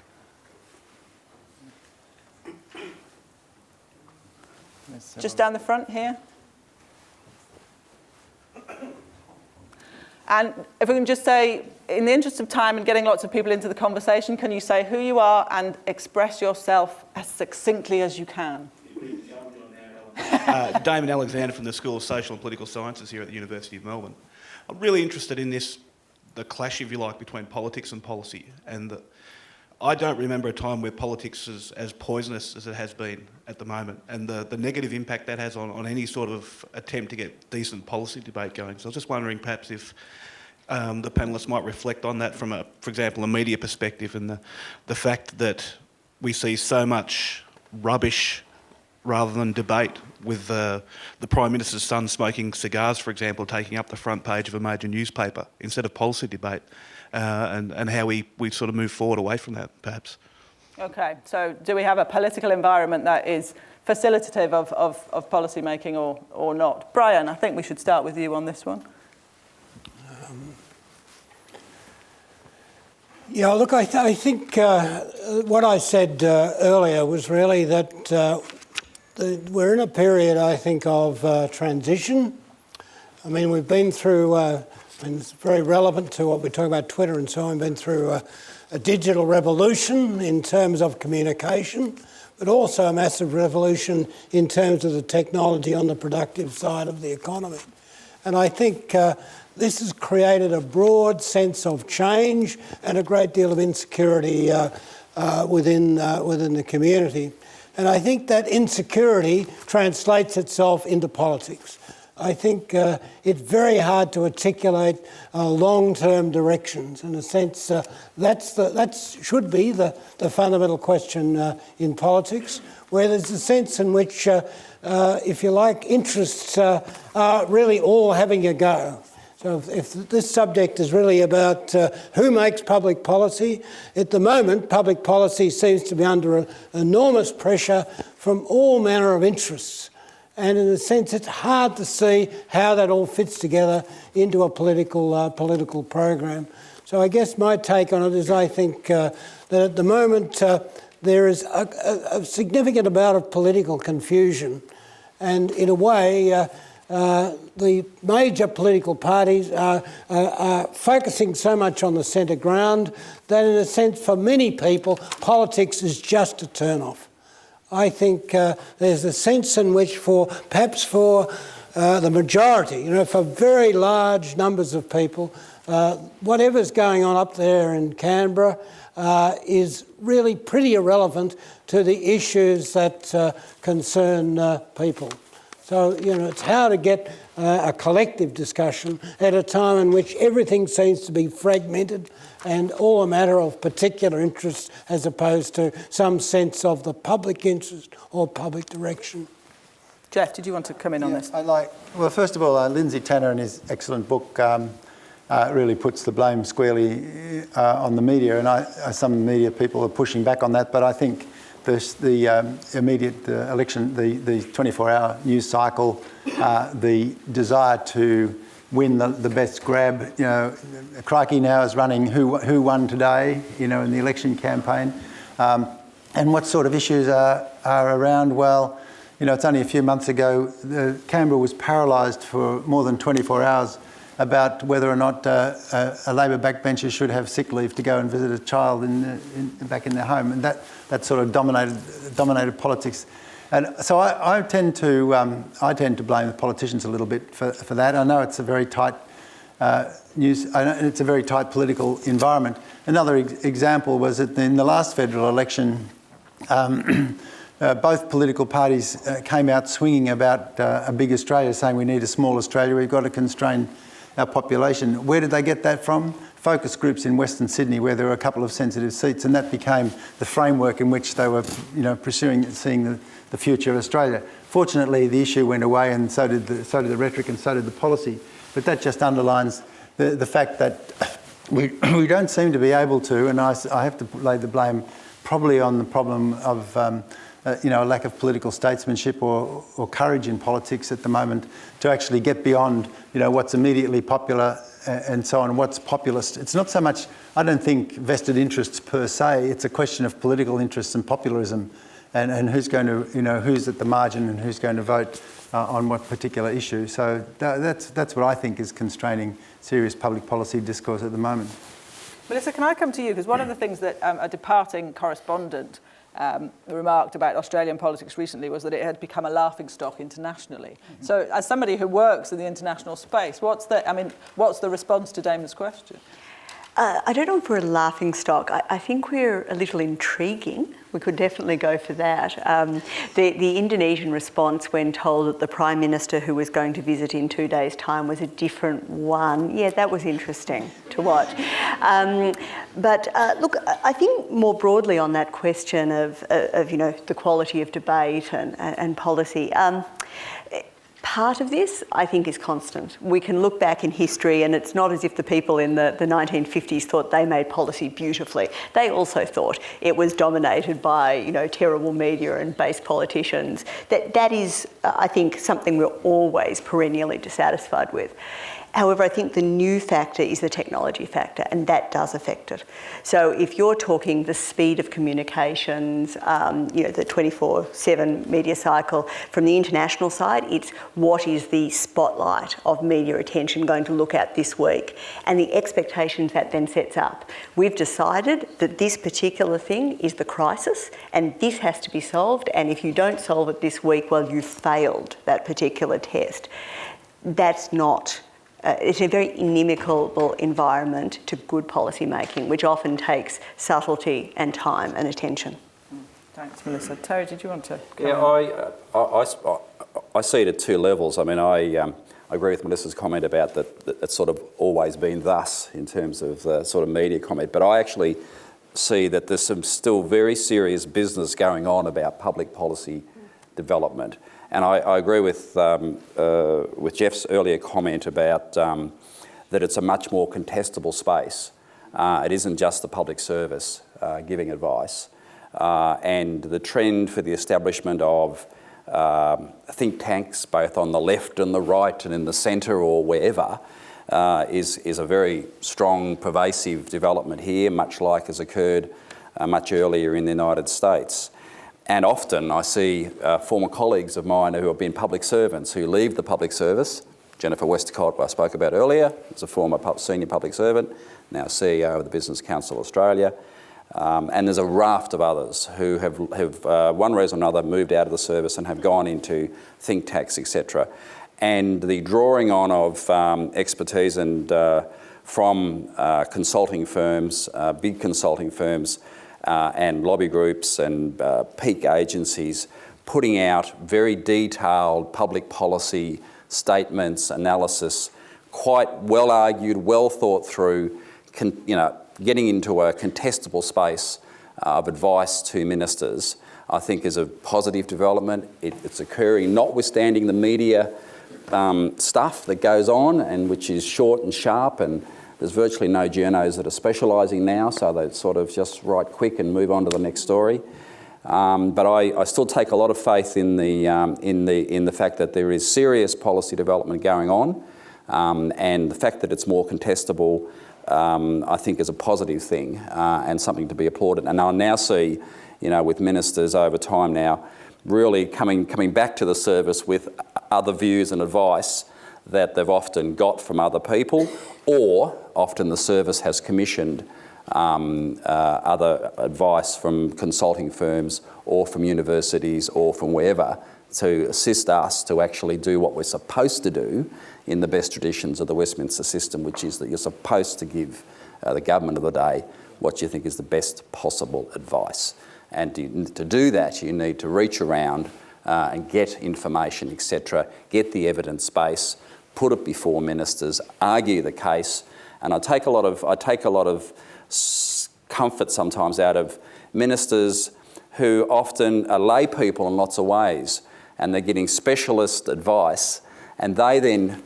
Just down the front here. And if we can just say, in the interest of time and getting lots of people into the conversation, can you say who you are and express yourself as succinctly as you can? Damon Alexander from the School of Social and Political Sciences here at the University of Melbourne. I'm really interested in the clash, if you like, between politics and policy. And I don't remember a time where politics is as poisonous as it has been at the moment, and the negative impact that has on any sort of attempt to get decent policy debate going. So I was just wondering perhaps if the panellists might reflect on that from, for example, a media perspective, and the fact that we see so much rubbish rather than debate, with the Prime Minister's son smoking cigars, for example, taking up the front page of a major newspaper instead of policy debate, and how we sort of move forward away from that, perhaps. Okay, so do we have a political environment that is facilitative of policy making or not? Brian, I think we should start with you on this one. Yeah, look, I think what I said earlier was really that we're in a period, I think, of transition. I mean, we've been through, and it's very relevant to what we're talking about, Twitter and so on, been through a digital revolution in terms of communication, but also a massive revolution in terms of the technology on the productive side of the economy. And I think this has created a broad sense of change and a great deal of insecurity within the community. And I think that insecurity translates itself into politics. I think it's very hard to articulate long-term directions. In a sense, that should be the fundamental question in politics, where there's a sense in which, if you like, interests are really all having a go. So if this subject is really about who makes public policy, at the moment public policy seems to be under enormous pressure from all manner of interests. And in a sense, it's hard to see how that all fits together into a political program. So I guess my take on it is I think that at the moment there is a significant amount of political confusion. And in a way, the major political parties are focusing so much on the centre ground that in a sense for many people, politics is just a turn-off. I think there's a sense in which perhaps for the majority, for very large numbers of people, whatever's going on up there in Canberra is really pretty irrelevant to the issues that concern people. So, it's how to get a collective discussion at a time in which everything seems to be fragmented and all a matter of particular interest as opposed to some sense of the public interest or public direction. Jeff, did you want to come in on this? Well, first of all, Lindsay Tanner in his excellent book really puts the blame squarely on the media, and some media people are pushing back on that, but I think the immediate election, the 24-hour news cycle, the desire to win the best grab. Crikey now is running who won today, in the election campaign. And what sort of issues are around? Well, it's only a few months ago, Canberra was paralysed for more than 24 hours about whether or not a Labor backbencher should have sick leave to go and visit a child back in their home. And that sort of dominated politics. And so I tend to blame the politicians a little bit for that. I know it's a very tight it's a very tight political environment. Another example was that in the last federal election, both political parties came out swinging about a big Australia, saying we need a small Australia, we've got to constrain our population. Where did they get that from? Focus groups in Western Sydney, where there were a couple of sensitive seats, and that became the framework in which they were, seeing the future of Australia. Fortunately, the issue went away, and so did the rhetoric, and so did the policy. But that just underlines the fact that we don't seem to be able to, and I have to lay the blame probably on the problem of a lack of political statesmanship or courage in politics at the moment to actually get beyond what's immediately popular and so on, what's populist. It's not so much, I don't think, vested interests per se. It's a question of political interests and populism, and who's going to, who's at the margin and who's going to vote on what particular issue. So that's what I think is constraining serious public policy discourse at the moment. Melissa, can I come to you? Because one of the things that a departing correspondent remarked about Australian politics recently was that it had become a laughingstock internationally. Mm-hmm. So as somebody who works in the international space, what's the response to Damon's question? I don't know if we're a laughingstock. I think we're a little intriguing. We could definitely go for that. The Indonesian response when told that the Prime Minister who was going to visit in 2 days' time was a different one, yeah, that was interesting to watch. But look, I think more broadly on that question of the quality of debate and policy, part of this, I think, is constant. We can look back in history, and it's not as if the people in the 1950s thought they made policy beautifully. They also thought it was dominated by, terrible media and base politicians. That is, I think, something we're always perennially dissatisfied with. However, I think the new factor is the technology factor, and that does affect it. So if you're talking the speed of communications, the 24/7 media cycle, from the international side, it's what is the spotlight of media attention going to look at this week, and the expectations that then sets up. We've decided that this particular thing is the crisis, and this has to be solved, and if you don't solve it this week, well, you've failed that particular test. that's not, it's a very inimical environment to good policy making, which often takes subtlety and time and attention. Thanks, Melissa. Terry, did you want to go Yeah, I see it at two levels. I mean, I agree with Melissa's comment about that it's sort of always been thus in terms of the sort of media comment, but I actually see that there's some still very serious business going on about public policy development. And I agree with Jeff's earlier comment about that it's a much more contestable space. It isn't just the public service giving advice. And the trend for the establishment of think tanks, both on the left and the right and in the centre or wherever, is a very strong, pervasive development here, much like has occurred much earlier in the United States. And often I see former colleagues of mine who have been public servants who leave the public service. Jennifer Westcott, I spoke about earlier, is a former senior public servant, now CEO of the Business Council Australia. And there's a raft of others who have one reason or another, moved out of the service and have gone into think tanks, etc. And the drawing on of expertise and from consulting firms, big consulting firms, and lobby groups and peak agencies, putting out very detailed public policy statements, analysis, quite well argued, well thought through, getting into a contestable space of advice to ministers, I think is a positive development. It's occurring notwithstanding the media stuff that goes on, and which is short and sharp, and there's virtually no journos that are specialising now, so they sort of just write quick and move on to the next story. But I still take a lot of faith in the fact that there is serious policy development going on, and the fact that it's more contestable, I think, is a positive thing and something to be applauded. And I now see, with ministers over time now, really coming back to the service with other views and advice that they've often got from other people, or often the service has commissioned other advice from consulting firms or from universities or from wherever to assist us to actually do what we're supposed to do in the best traditions of the Westminster system, which is that you're supposed to give the government of the day what you think is the best possible advice. And to do that, you need to reach around and get information, etc., get the evidence base, put it before ministers, argue the case. And I take a lot of comfort sometimes out of ministers who often are lay people in lots of ways, and they're getting specialist advice, and they then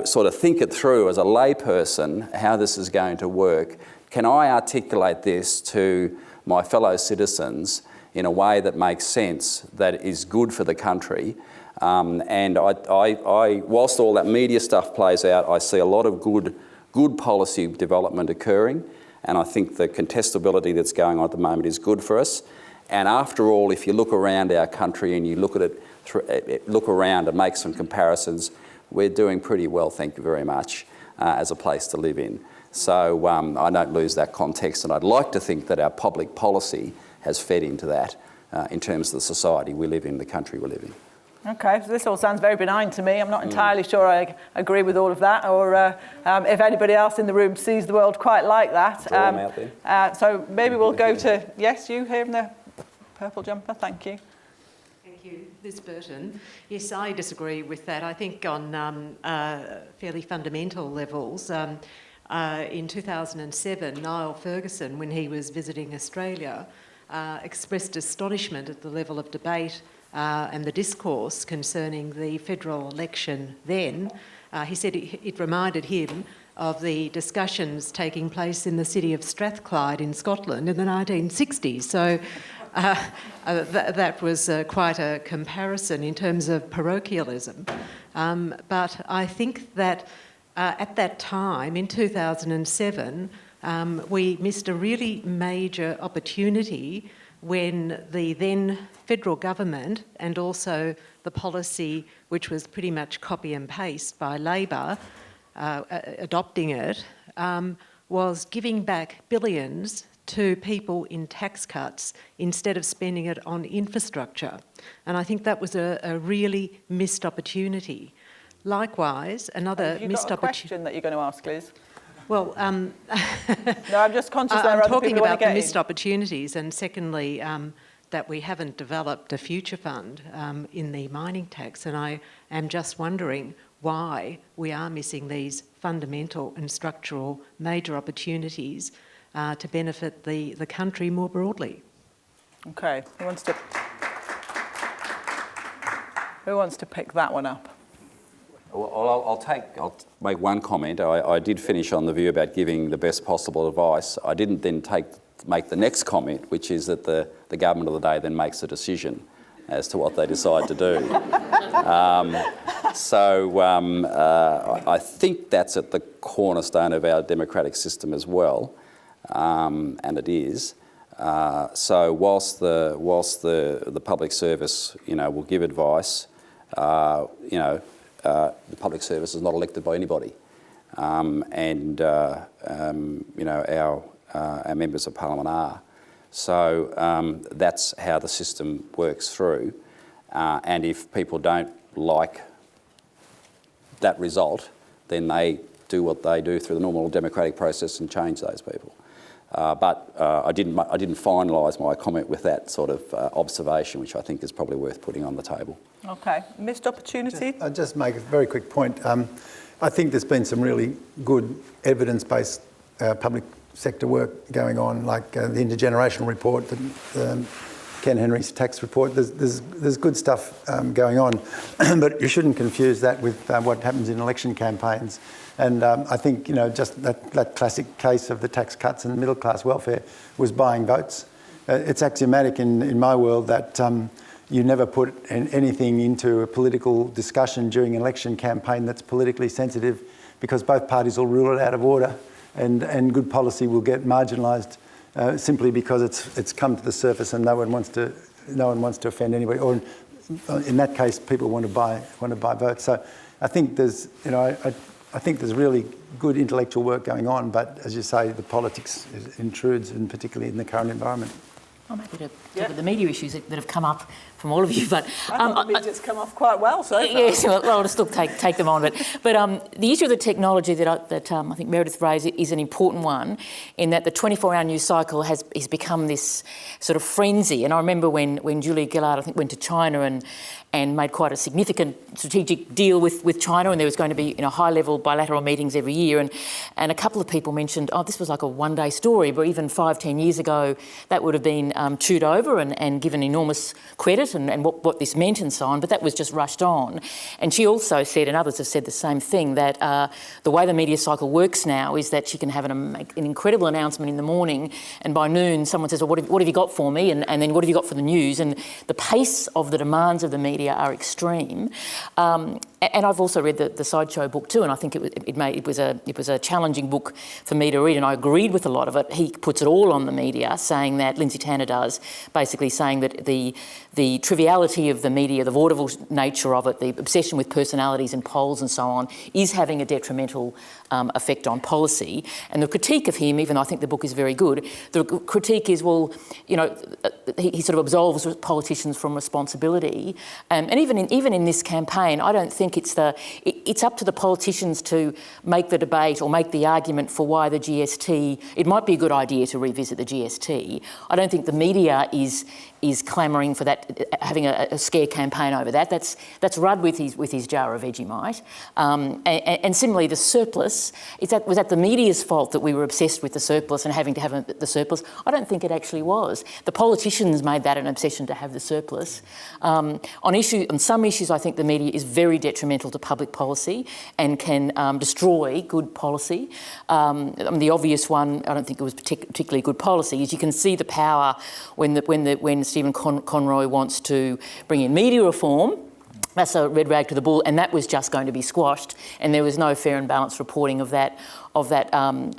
sort of think it through as a layperson how this is going to work. Can I articulate this to my fellow citizens in a way that makes sense, that is good for the country? And I, whilst all that media stuff plays out, I see a lot of good policy development occurring, and I think the contestability that's going on at the moment is good for us. And after all, if you look around our country and you look at it, look around and make some comparisons, we're doing pretty well, thank you very much, as a place to live in. So I don't lose that context, and I'd like to think that our public policy has fed into that in terms of the society we live in, the country we live in. Okay, so this all sounds very benign to me. I'm not entirely sure I agree with all of that, or if anybody else in the room sees the world quite like that. Out there. So maybe we'll go to, yes, you here in the purple jumper, thank you. Thank you. Liz Burton. Yes, I disagree with that. I think on fairly fundamental levels, in 2007, Niall Ferguson, when he was visiting Australia, expressed astonishment at the level of debate and the discourse concerning the federal election then. He said it reminded him of the discussions taking place in the city of Strathclyde in Scotland in the 1960s. So that was quite a comparison in terms of parochialism. But I think that at that time, in 2007, we missed a really major opportunity when the then federal government, and also the policy which was pretty much copy and paste by Labor, adopting it, was giving back billions to people in tax cuts instead of spending it on infrastructure. And I think that was a really missed opportunity. Likewise, another Have you missed got a opportunity. question that you're going to ask, Liz? Well, No, I'm just conscious there are I'm other talking people who want about to the get missed in. opportunities, and secondly, that we haven't developed a future fund in the mining tax, and I am just wondering why we are missing these fundamental and structural major opportunities to benefit the country more broadly. Okay, who wants to pick that one up? Well, I'll make one comment. I did finish on the view about giving the best possible advice. I didn't then make the next comment, which is that the government of the day then makes a decision as to what they decide to do. I think that's at the cornerstone of our democratic system as well, and it is. So whilst the public service, will give advice, the public service is not elected by anybody, and our members of Parliament are. So that's how the system works through. And if people don't like that result, then they do what they do through the normal democratic process and change those people. But I didn't finalise my comment with that sort of observation, which I think is probably worth putting on the table. Okay, missed opportunity? I'll just make a very quick point. I think there's been some really good evidence-based public sector work going on, like the intergenerational report, the Ken Henry's tax report. There's good stuff going on, but you shouldn't confuse that with what happens in election campaigns. And I think just that classic case of the tax cuts and middle class welfare was buying votes. It's axiomatic in my world that you never put anything into a political discussion during an election campaign that's politically sensitive, because both parties will rule it out of order, and good policy will get marginalised simply because it's come to the surface and no one wants to offend anybody, or in that case people want to buy votes. So I think there's I think there's really good intellectual work going on, but as you say, the politics intrudes, and particularly in the current environment. I'm happy to talk about the media issues that have come up from all of you, but I thought the media's come off quite well so far. Yes, well, I'll just take them on. But the issue of the technology that I think Meredith raised is an important one, in that the 24-hour news cycle has become this sort of frenzy. And I remember when Julia Gillard, I think, went to China and made quite a significant strategic deal with China, and there was going to be high-level bilateral meetings every year. And a couple of people mentioned, this was like a one-day story, but even 5-10 years ago, that would have been chewed over and given enormous credit and what this meant and so on, but that was just rushed on. And she also said, and others have said the same thing, that the way the media cycle works now is that she can have an incredible announcement in the morning, and by noon someone says, what have you got for me? And then what have you got for the news? And the pace of the demands of the media are extreme. And I've also read the Sideshow book too, and I think it was a challenging book for me to read, and I agreed with a lot of it. He puts it all on the media, saying that, Lindsay Tanner does, basically saying that the triviality of the media, the vaudeville nature of it, the obsession with personalities and polls and so on, is having a detrimental effect on policy. And the critique of him, even though I think the book is very good, the critique is, he sort of absolves politicians from responsibility. And even in this campaign, I don't think it's up to the politicians to make the debate or make the argument for why the GST, it might be a good idea to revisit the GST. I don't think the media is clamouring for that, having a scare campaign over that. That's Rudd with his jar of Vegemite. And similarly, the surplus, was that the media's fault that we were obsessed with the surplus and having to have the surplus? I don't think it actually was. The politicians made that an obsession to have the surplus. On some issues, I think the media is very detrimental to public policy and can destroy good policy. The obvious one, I don't think it was particularly good policy, is you can see the power when Stephen Conroy wants to bring in media reform. That's a red rag to the bull, and that was just going to be squashed, and there was no fair and balanced reporting of that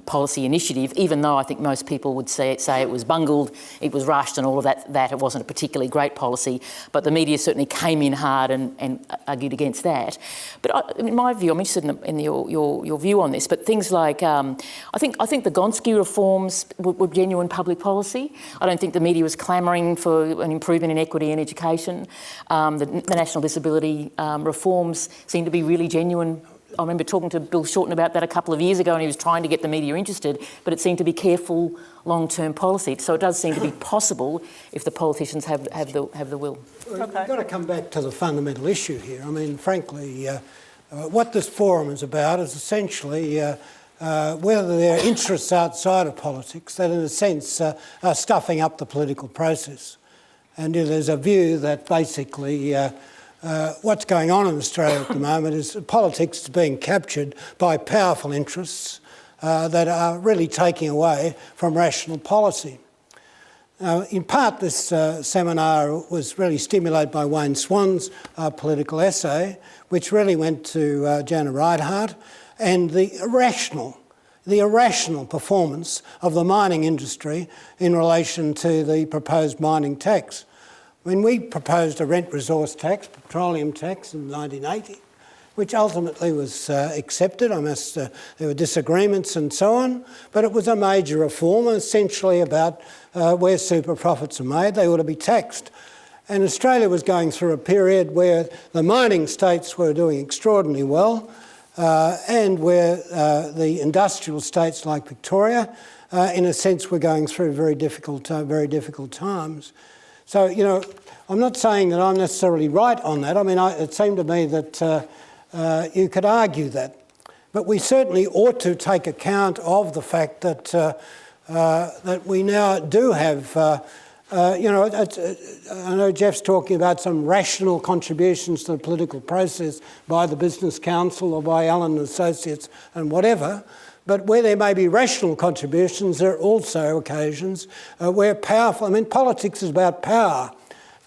policy initiative, even though I think most people would say it was bungled, it was rushed and all of that it wasn't a particularly great policy, but the media certainly came in hard and argued against that. But in my view, I'm interested in your view on this, but things like, I think the Gonski reforms were genuine public policy. I don't think the media was clamouring for an improvement in equity and education. The National Disability accountability reforms seem to be really genuine. I remember talking to Bill Shorten about that a couple of years ago, and he was trying to get the media interested, but it seemed to be careful long-term policy. So it does seem to be possible if the politicians have the will. We've got to come back to the fundamental issue here. I mean, frankly, what this forum is about is essentially whether there are interests outside of politics that, in a sense, are stuffing up the political process. And there's a view that basically what's going on in Australia at the moment is politics is being captured by powerful interests that are really taking away from rational policy. In part, this seminar was really stimulated by Wayne Swan's political essay, which really went to Jana Reinhardt, and the irrational performance of the mining industry in relation to the proposed mining tax. When we proposed a rent resource tax, petroleum tax in 1980, which ultimately was accepted. There were disagreements and so on, but it was a major reform, essentially about where super profits are made, they ought to be taxed. And Australia was going through a period where the mining states were doing extraordinarily well, and where the industrial states like Victoria, in a sense, were going through very difficult times. So, you know, I'm not saying that I'm necessarily right on that. I mean, it seemed to me that you could argue that. But we certainly ought to take account of the fact that that we now do have, you know, I know Jeff's talking about some rational contributions to the political process by the Business Council or by Allen & Associates and whatever, but where there may be rational contributions, there are also occasions where powerful, I mean, politics is about power.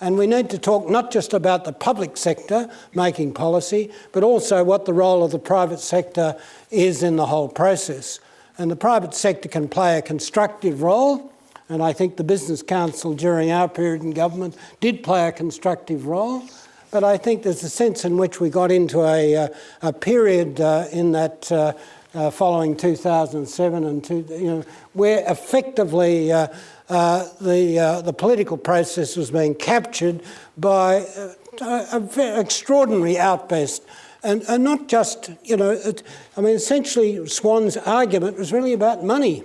And we need to talk not just about the public sector making policy, but also what the role of the private sector is in the whole process. And the private sector can play a constructive role, and I think the Business Council during our period in government did play a constructive role. But I think there's a sense in which we got into a period in that following 2007 and you know, where effectively the political process was being captured by an extraordinary outburst. And not just, you know, I mean, essentially Swan's argument was really about money.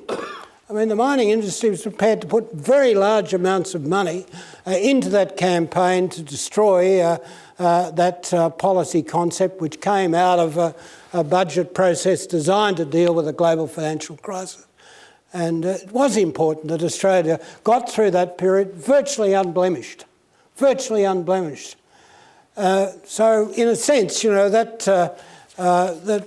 I mean, the mining industry was prepared to put very large amounts of money into that campaign to destroy that policy concept which came out of a budget process designed to deal with a global financial crisis. And it was important that Australia got through that period virtually unblemished, virtually unblemished. So in a sense, you know, that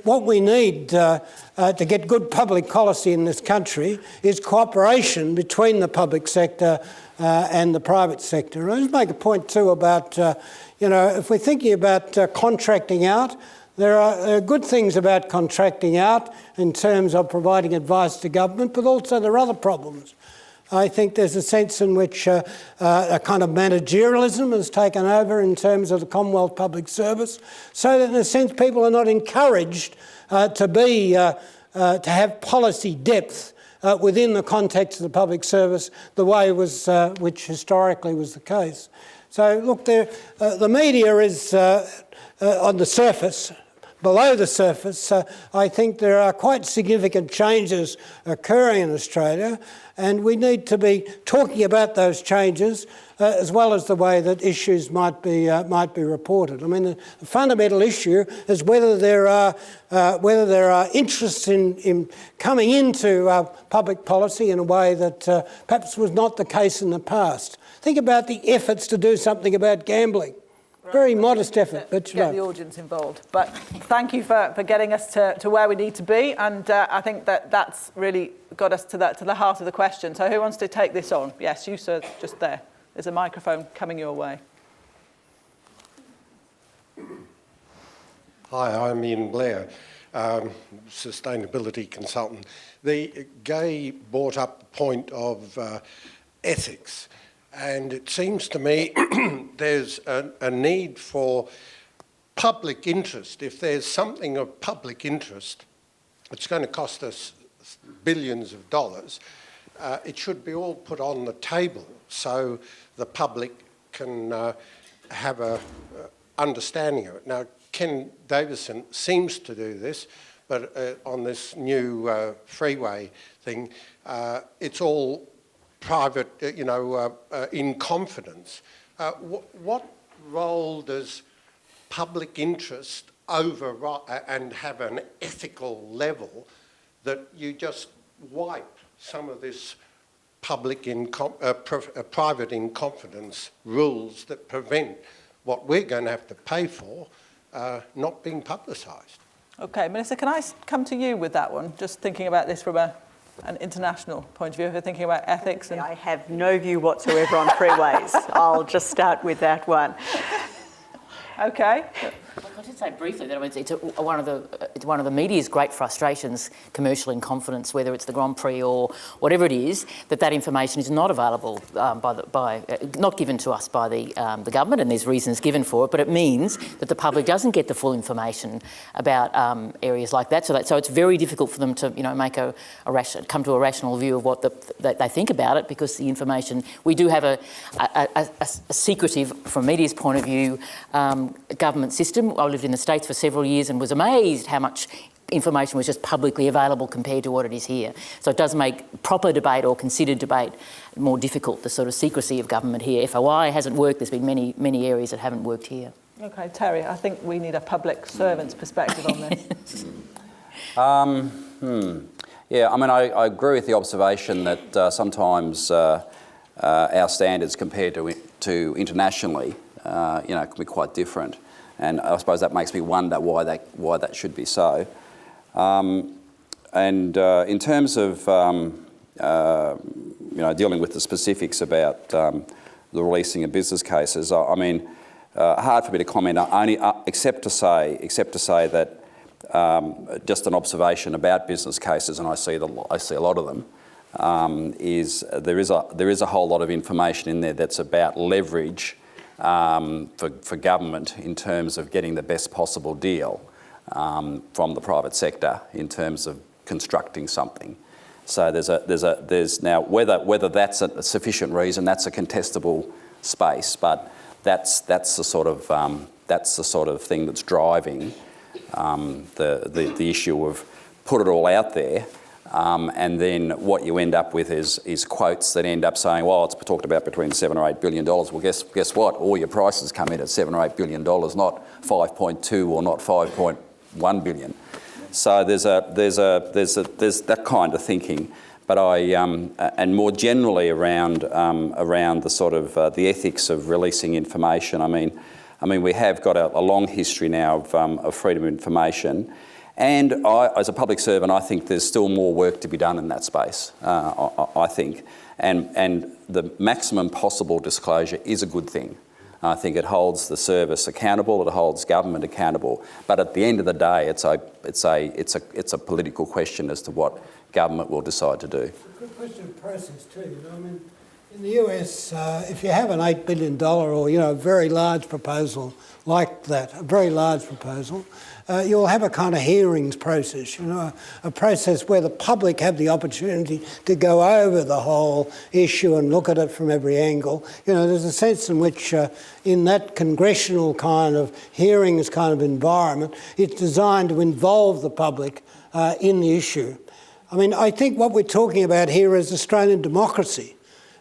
what we need to get good public policy in this country is cooperation between the public sector and the private sector. I'll just make a point too about, you know, if we're thinking about contracting out, there are good things about contracting out in terms of providing advice to government, but also there are other problems. I think there's a sense in which a kind of managerialism has taken over in terms of the Commonwealth Public Service, so that in a sense people are not encouraged to have policy depth within the context of the public service the way was which historically was the case. So look, the media is on the surface. Below the surface, I think there are quite significant changes occurring in Australia, and we need to be talking about those changes as well as the way that issues might be reported. I mean, the fundamental issue is whether there are interests in coming into public policy in a way that perhaps was not the case in the past. Think about the efforts to do something about gambling. Very modest effort, but get the audience involved. But thank you for getting us to where we need to be, and I think that's really got us to the heart of the question. So who wants to take this on? Yes, you sir, just there. There's a microphone coming your way. Hi, I'm Ian Blair, sustainability consultant. The Gay brought up the point of ethics. And it seems to me there's a need for public interest. If there's something of public interest, it's going to cost us billions of dollars. It should be all put on the table so the public can have understanding of it. Now, Ken Davison seems to do this, but on this new freeway thing, it's all private, in confidence. What role does public interest override and have an ethical level that you just wipe some of this private in confidence rules that prevent what we're going to have to pay for not being publicised? Okay, Minister, can I come to you with that one? Just thinking about this from an international point of view, if you're thinking about ethics. I have no view whatsoever on freeways. I'll just start with that one. Okay. I'll just say briefly that it's one of the media's great frustrations, commercial in confidence, whether it's the Grand Prix or whatever it is, that information is not available not given to us by the government, and there's reasons given for it. But it means that the public doesn't get the full information about areas like that. So it's very difficult for them to make come to a rational view of what they think about it, because the information, we do have a secretive, from media's point of view, government system. I lived in the States for several years and was amazed how much information was just publicly available compared to what it is here. So it does make proper debate or considered debate more difficult, the sort of secrecy of government here. FOI hasn't worked. There's been many areas that haven't worked here. Okay, Terry, I think we need a public servant's perspective on this. Yeah, I mean, I agree with the observation that sometimes our standards compared to internationally, can be quite different. And I suppose that makes me wonder why that should be so. In terms of dealing with the specifics about the releasing of business cases, hard for me to comment except to say that just an observation about business cases, and I see a lot of them, is there is a whole lot of information in there that's about leverage for government in terms of getting the best possible deal from the private sector in terms of constructing something. So there's now whether that's a sufficient reason, that's a contestable space, but that's the sort of thing that's driving the issue of put it all out there. And then what you end up with is quotes that end up saying, well, it's talked about between $7 or $8 billion. Well, guess what? All your prices come in at $7 or $8 billion, not 5.2 or not 5.1 billion. So there's that kind of thinking. But and more generally around the sort of the ethics of releasing information. I mean, we have got a long history now of freedom of information. And as a public servant, I think there's still more work to be done in that space, I think. And the maximum possible disclosure is a good thing. I think it holds the service accountable, it holds government accountable. But at the end of the day, it's a political question as to what government will decide to do. It's a good question of process too. In the US, if you have an $8 billion or a very large proposal like that, a very large proposal, you'll have a kind of hearings process, a process where the public have the opportunity to go over the whole issue and look at it from every angle. There's a sense in which in that congressional kind of hearings kind of environment, it's designed to involve the public in the issue. I think what we're talking about here is Australian democracy.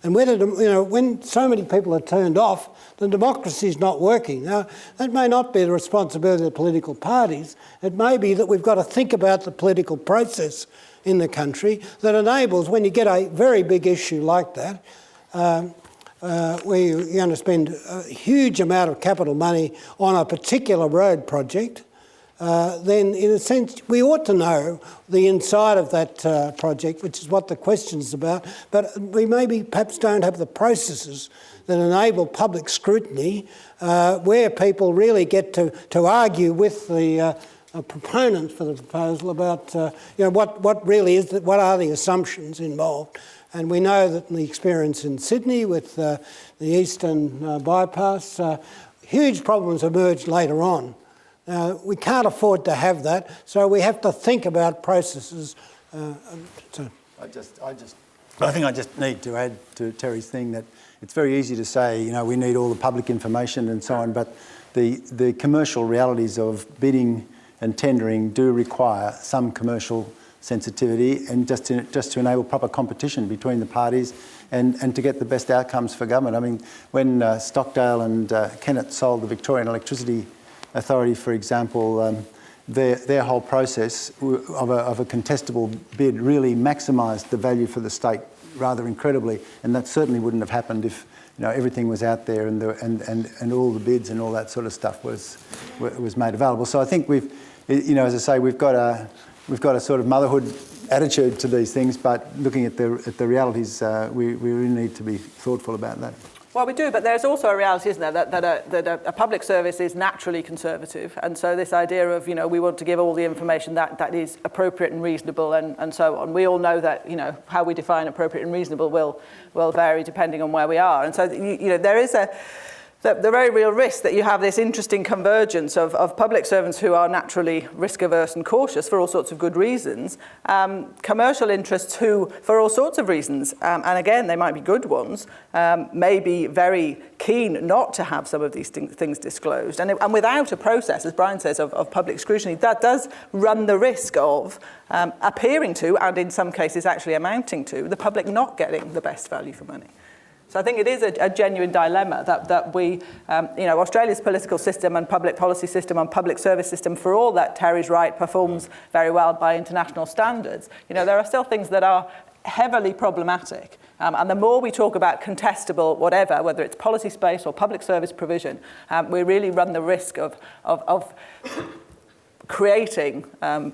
And whether, when so many people are turned off, the democracy is not working. Now, that may not be the responsibility of the political parties. It may be that we've got to think about the political process in the country that enables, when you get a very big issue like that, where you're going to spend a huge amount of capital money on a particular road project, then in a sense we ought to know the inside of that project, which is what the question's about, but we maybe perhaps don't have the processes that enable public scrutiny where people really get to argue with the proponents for the proposal about what really is, what are the assumptions involved. And we know that in the experience in Sydney with the Eastern bypass, huge problems emerged later on. We can't afford to have that, so we have to think about processes. I think I just need to add to Terry's thing that it's very easy to say, we need all the public information and so on, but the commercial realities of bidding and tendering do require some commercial sensitivity, and just to enable proper competition between the parties and to get the best outcomes for government. I mean, when Stockdale and Kennett sold the Victorian Electricity Authority, for example, their whole process of a contestable bid really maximised the value for the state rather incredibly, and that certainly wouldn't have happened if everything was out there and all the bids and all that sort of stuff was made available. So I think we've, as I say, we've got a sort of motherhood attitude to these things, but looking at the realities, we really need to be thoughtful about that. Well, we do, but there's also a reality, isn't there, that a public service is naturally conservative, and so this idea of, we want to give all the information that is appropriate and reasonable and so on. We all know that, how we define appropriate and reasonable will vary depending on where we are. And so, there is the very real risk that you have this interesting convergence of public servants who are naturally risk-averse and cautious for all sorts of good reasons, commercial interests who, for all sorts of reasons, and again, they might be good ones, may be very keen not to have some of these things disclosed. And without a process, as Brian says, of public scrutiny, that does run the risk of appearing to, and in some cases actually amounting to, the public not getting the best value for money. So I think it is a genuine dilemma that we, Australia's political system and public policy system and public service system, for all that Terry's right, performs very well by international standards, there are still things that are heavily problematic. And the more we talk about contestable whatever, whether it's policy space or public service provision, we really run the risk of creating,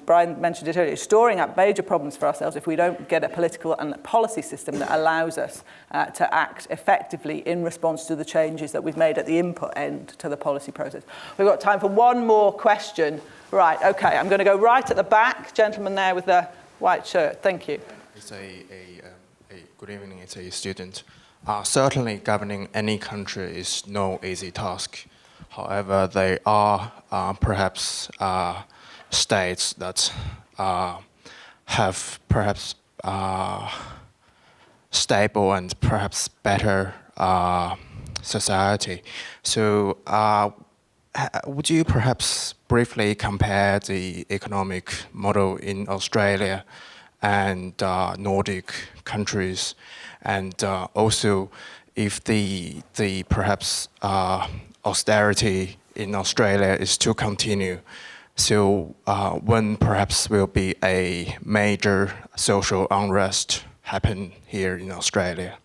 Brian mentioned it earlier, storing up major problems for ourselves if we don't get a political and policy system that allows us to act effectively in response to the changes that we've made at the input end to the policy process. We've got time for one more question. Right, okay, I'm going to go right at the back. Gentleman there with the white shirt. Thank you. It's good evening, it's a student. Certainly governing any country is no easy task. However, there are perhaps states that have perhaps stable and perhaps better society. So would you perhaps briefly compare the economic model in Australia and Nordic countries, and also if the perhaps austerity in Australia is to continue, so when perhaps will be a major social unrest happen here in Australia?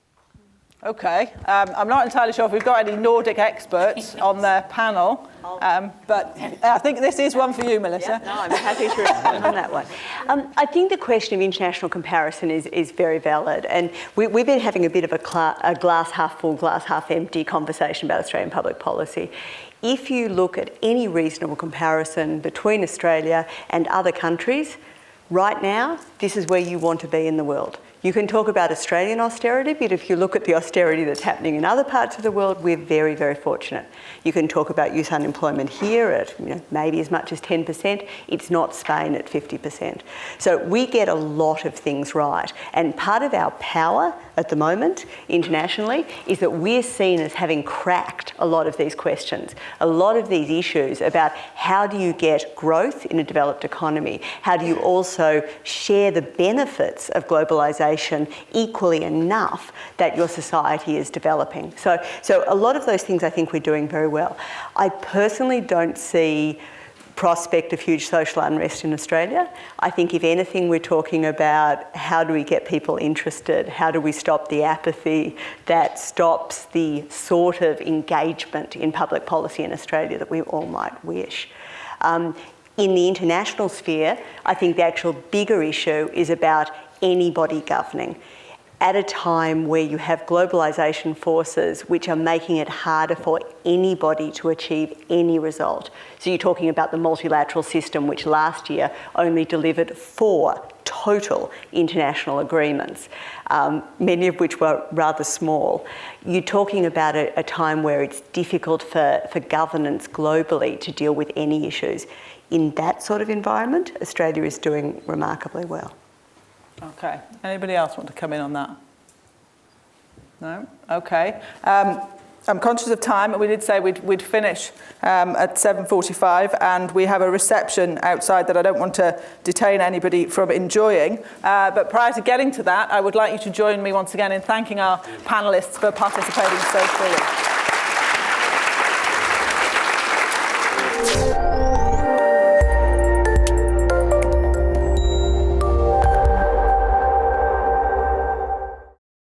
Okay, I'm not entirely sure if we've got any Nordic experts on the panel, but I think this is one for you, Melissa. Yeah, no, I'm happy to respond on that one. I think the question of international comparison is very valid, and we've been having a bit of a glass half full, glass half empty conversation about Australian public policy. If you look at any reasonable comparison between Australia and other countries, right now, this is where you want to be in the world. You can talk about Australian austerity, but if you look at the austerity that's happening in other parts of the world, we're very, very fortunate. You can talk about youth unemployment here at maybe as much as 10%. It's not Spain at 50%. So we get a lot of things right. And part of our power at the moment internationally is that we're seen as having cracked a lot of these questions, a lot of these issues about how do you get growth in a developed economy? How do you also share the benefits of globalisation equally enough that your society is developing? So a lot of those things I think we're doing very well. I personally don't see prospect of huge social unrest in Australia. I think if anything we're talking about how do we get people interested, how do we stop the apathy that stops the sort of engagement in public policy in Australia that we all might wish. In the international sphere, I think the actual bigger issue is about anybody governing at a time where you have globalisation forces which are making it harder for anybody to achieve any result. So you're talking about the multilateral system, which last year only delivered 4 total international agreements, many of which were rather small. You're talking about a time where it's difficult for governance globally to deal with any issues. In that sort of environment, Australia is doing remarkably well. Okay. Anybody else want to come in on that? No? Okay. I'm conscious of time, and we did say we'd finish at 7:45, and we have a reception outside that I don't want to detain anybody from enjoying. But prior to getting to that, I would like you to join me once again in thanking our panellists for participating so fully.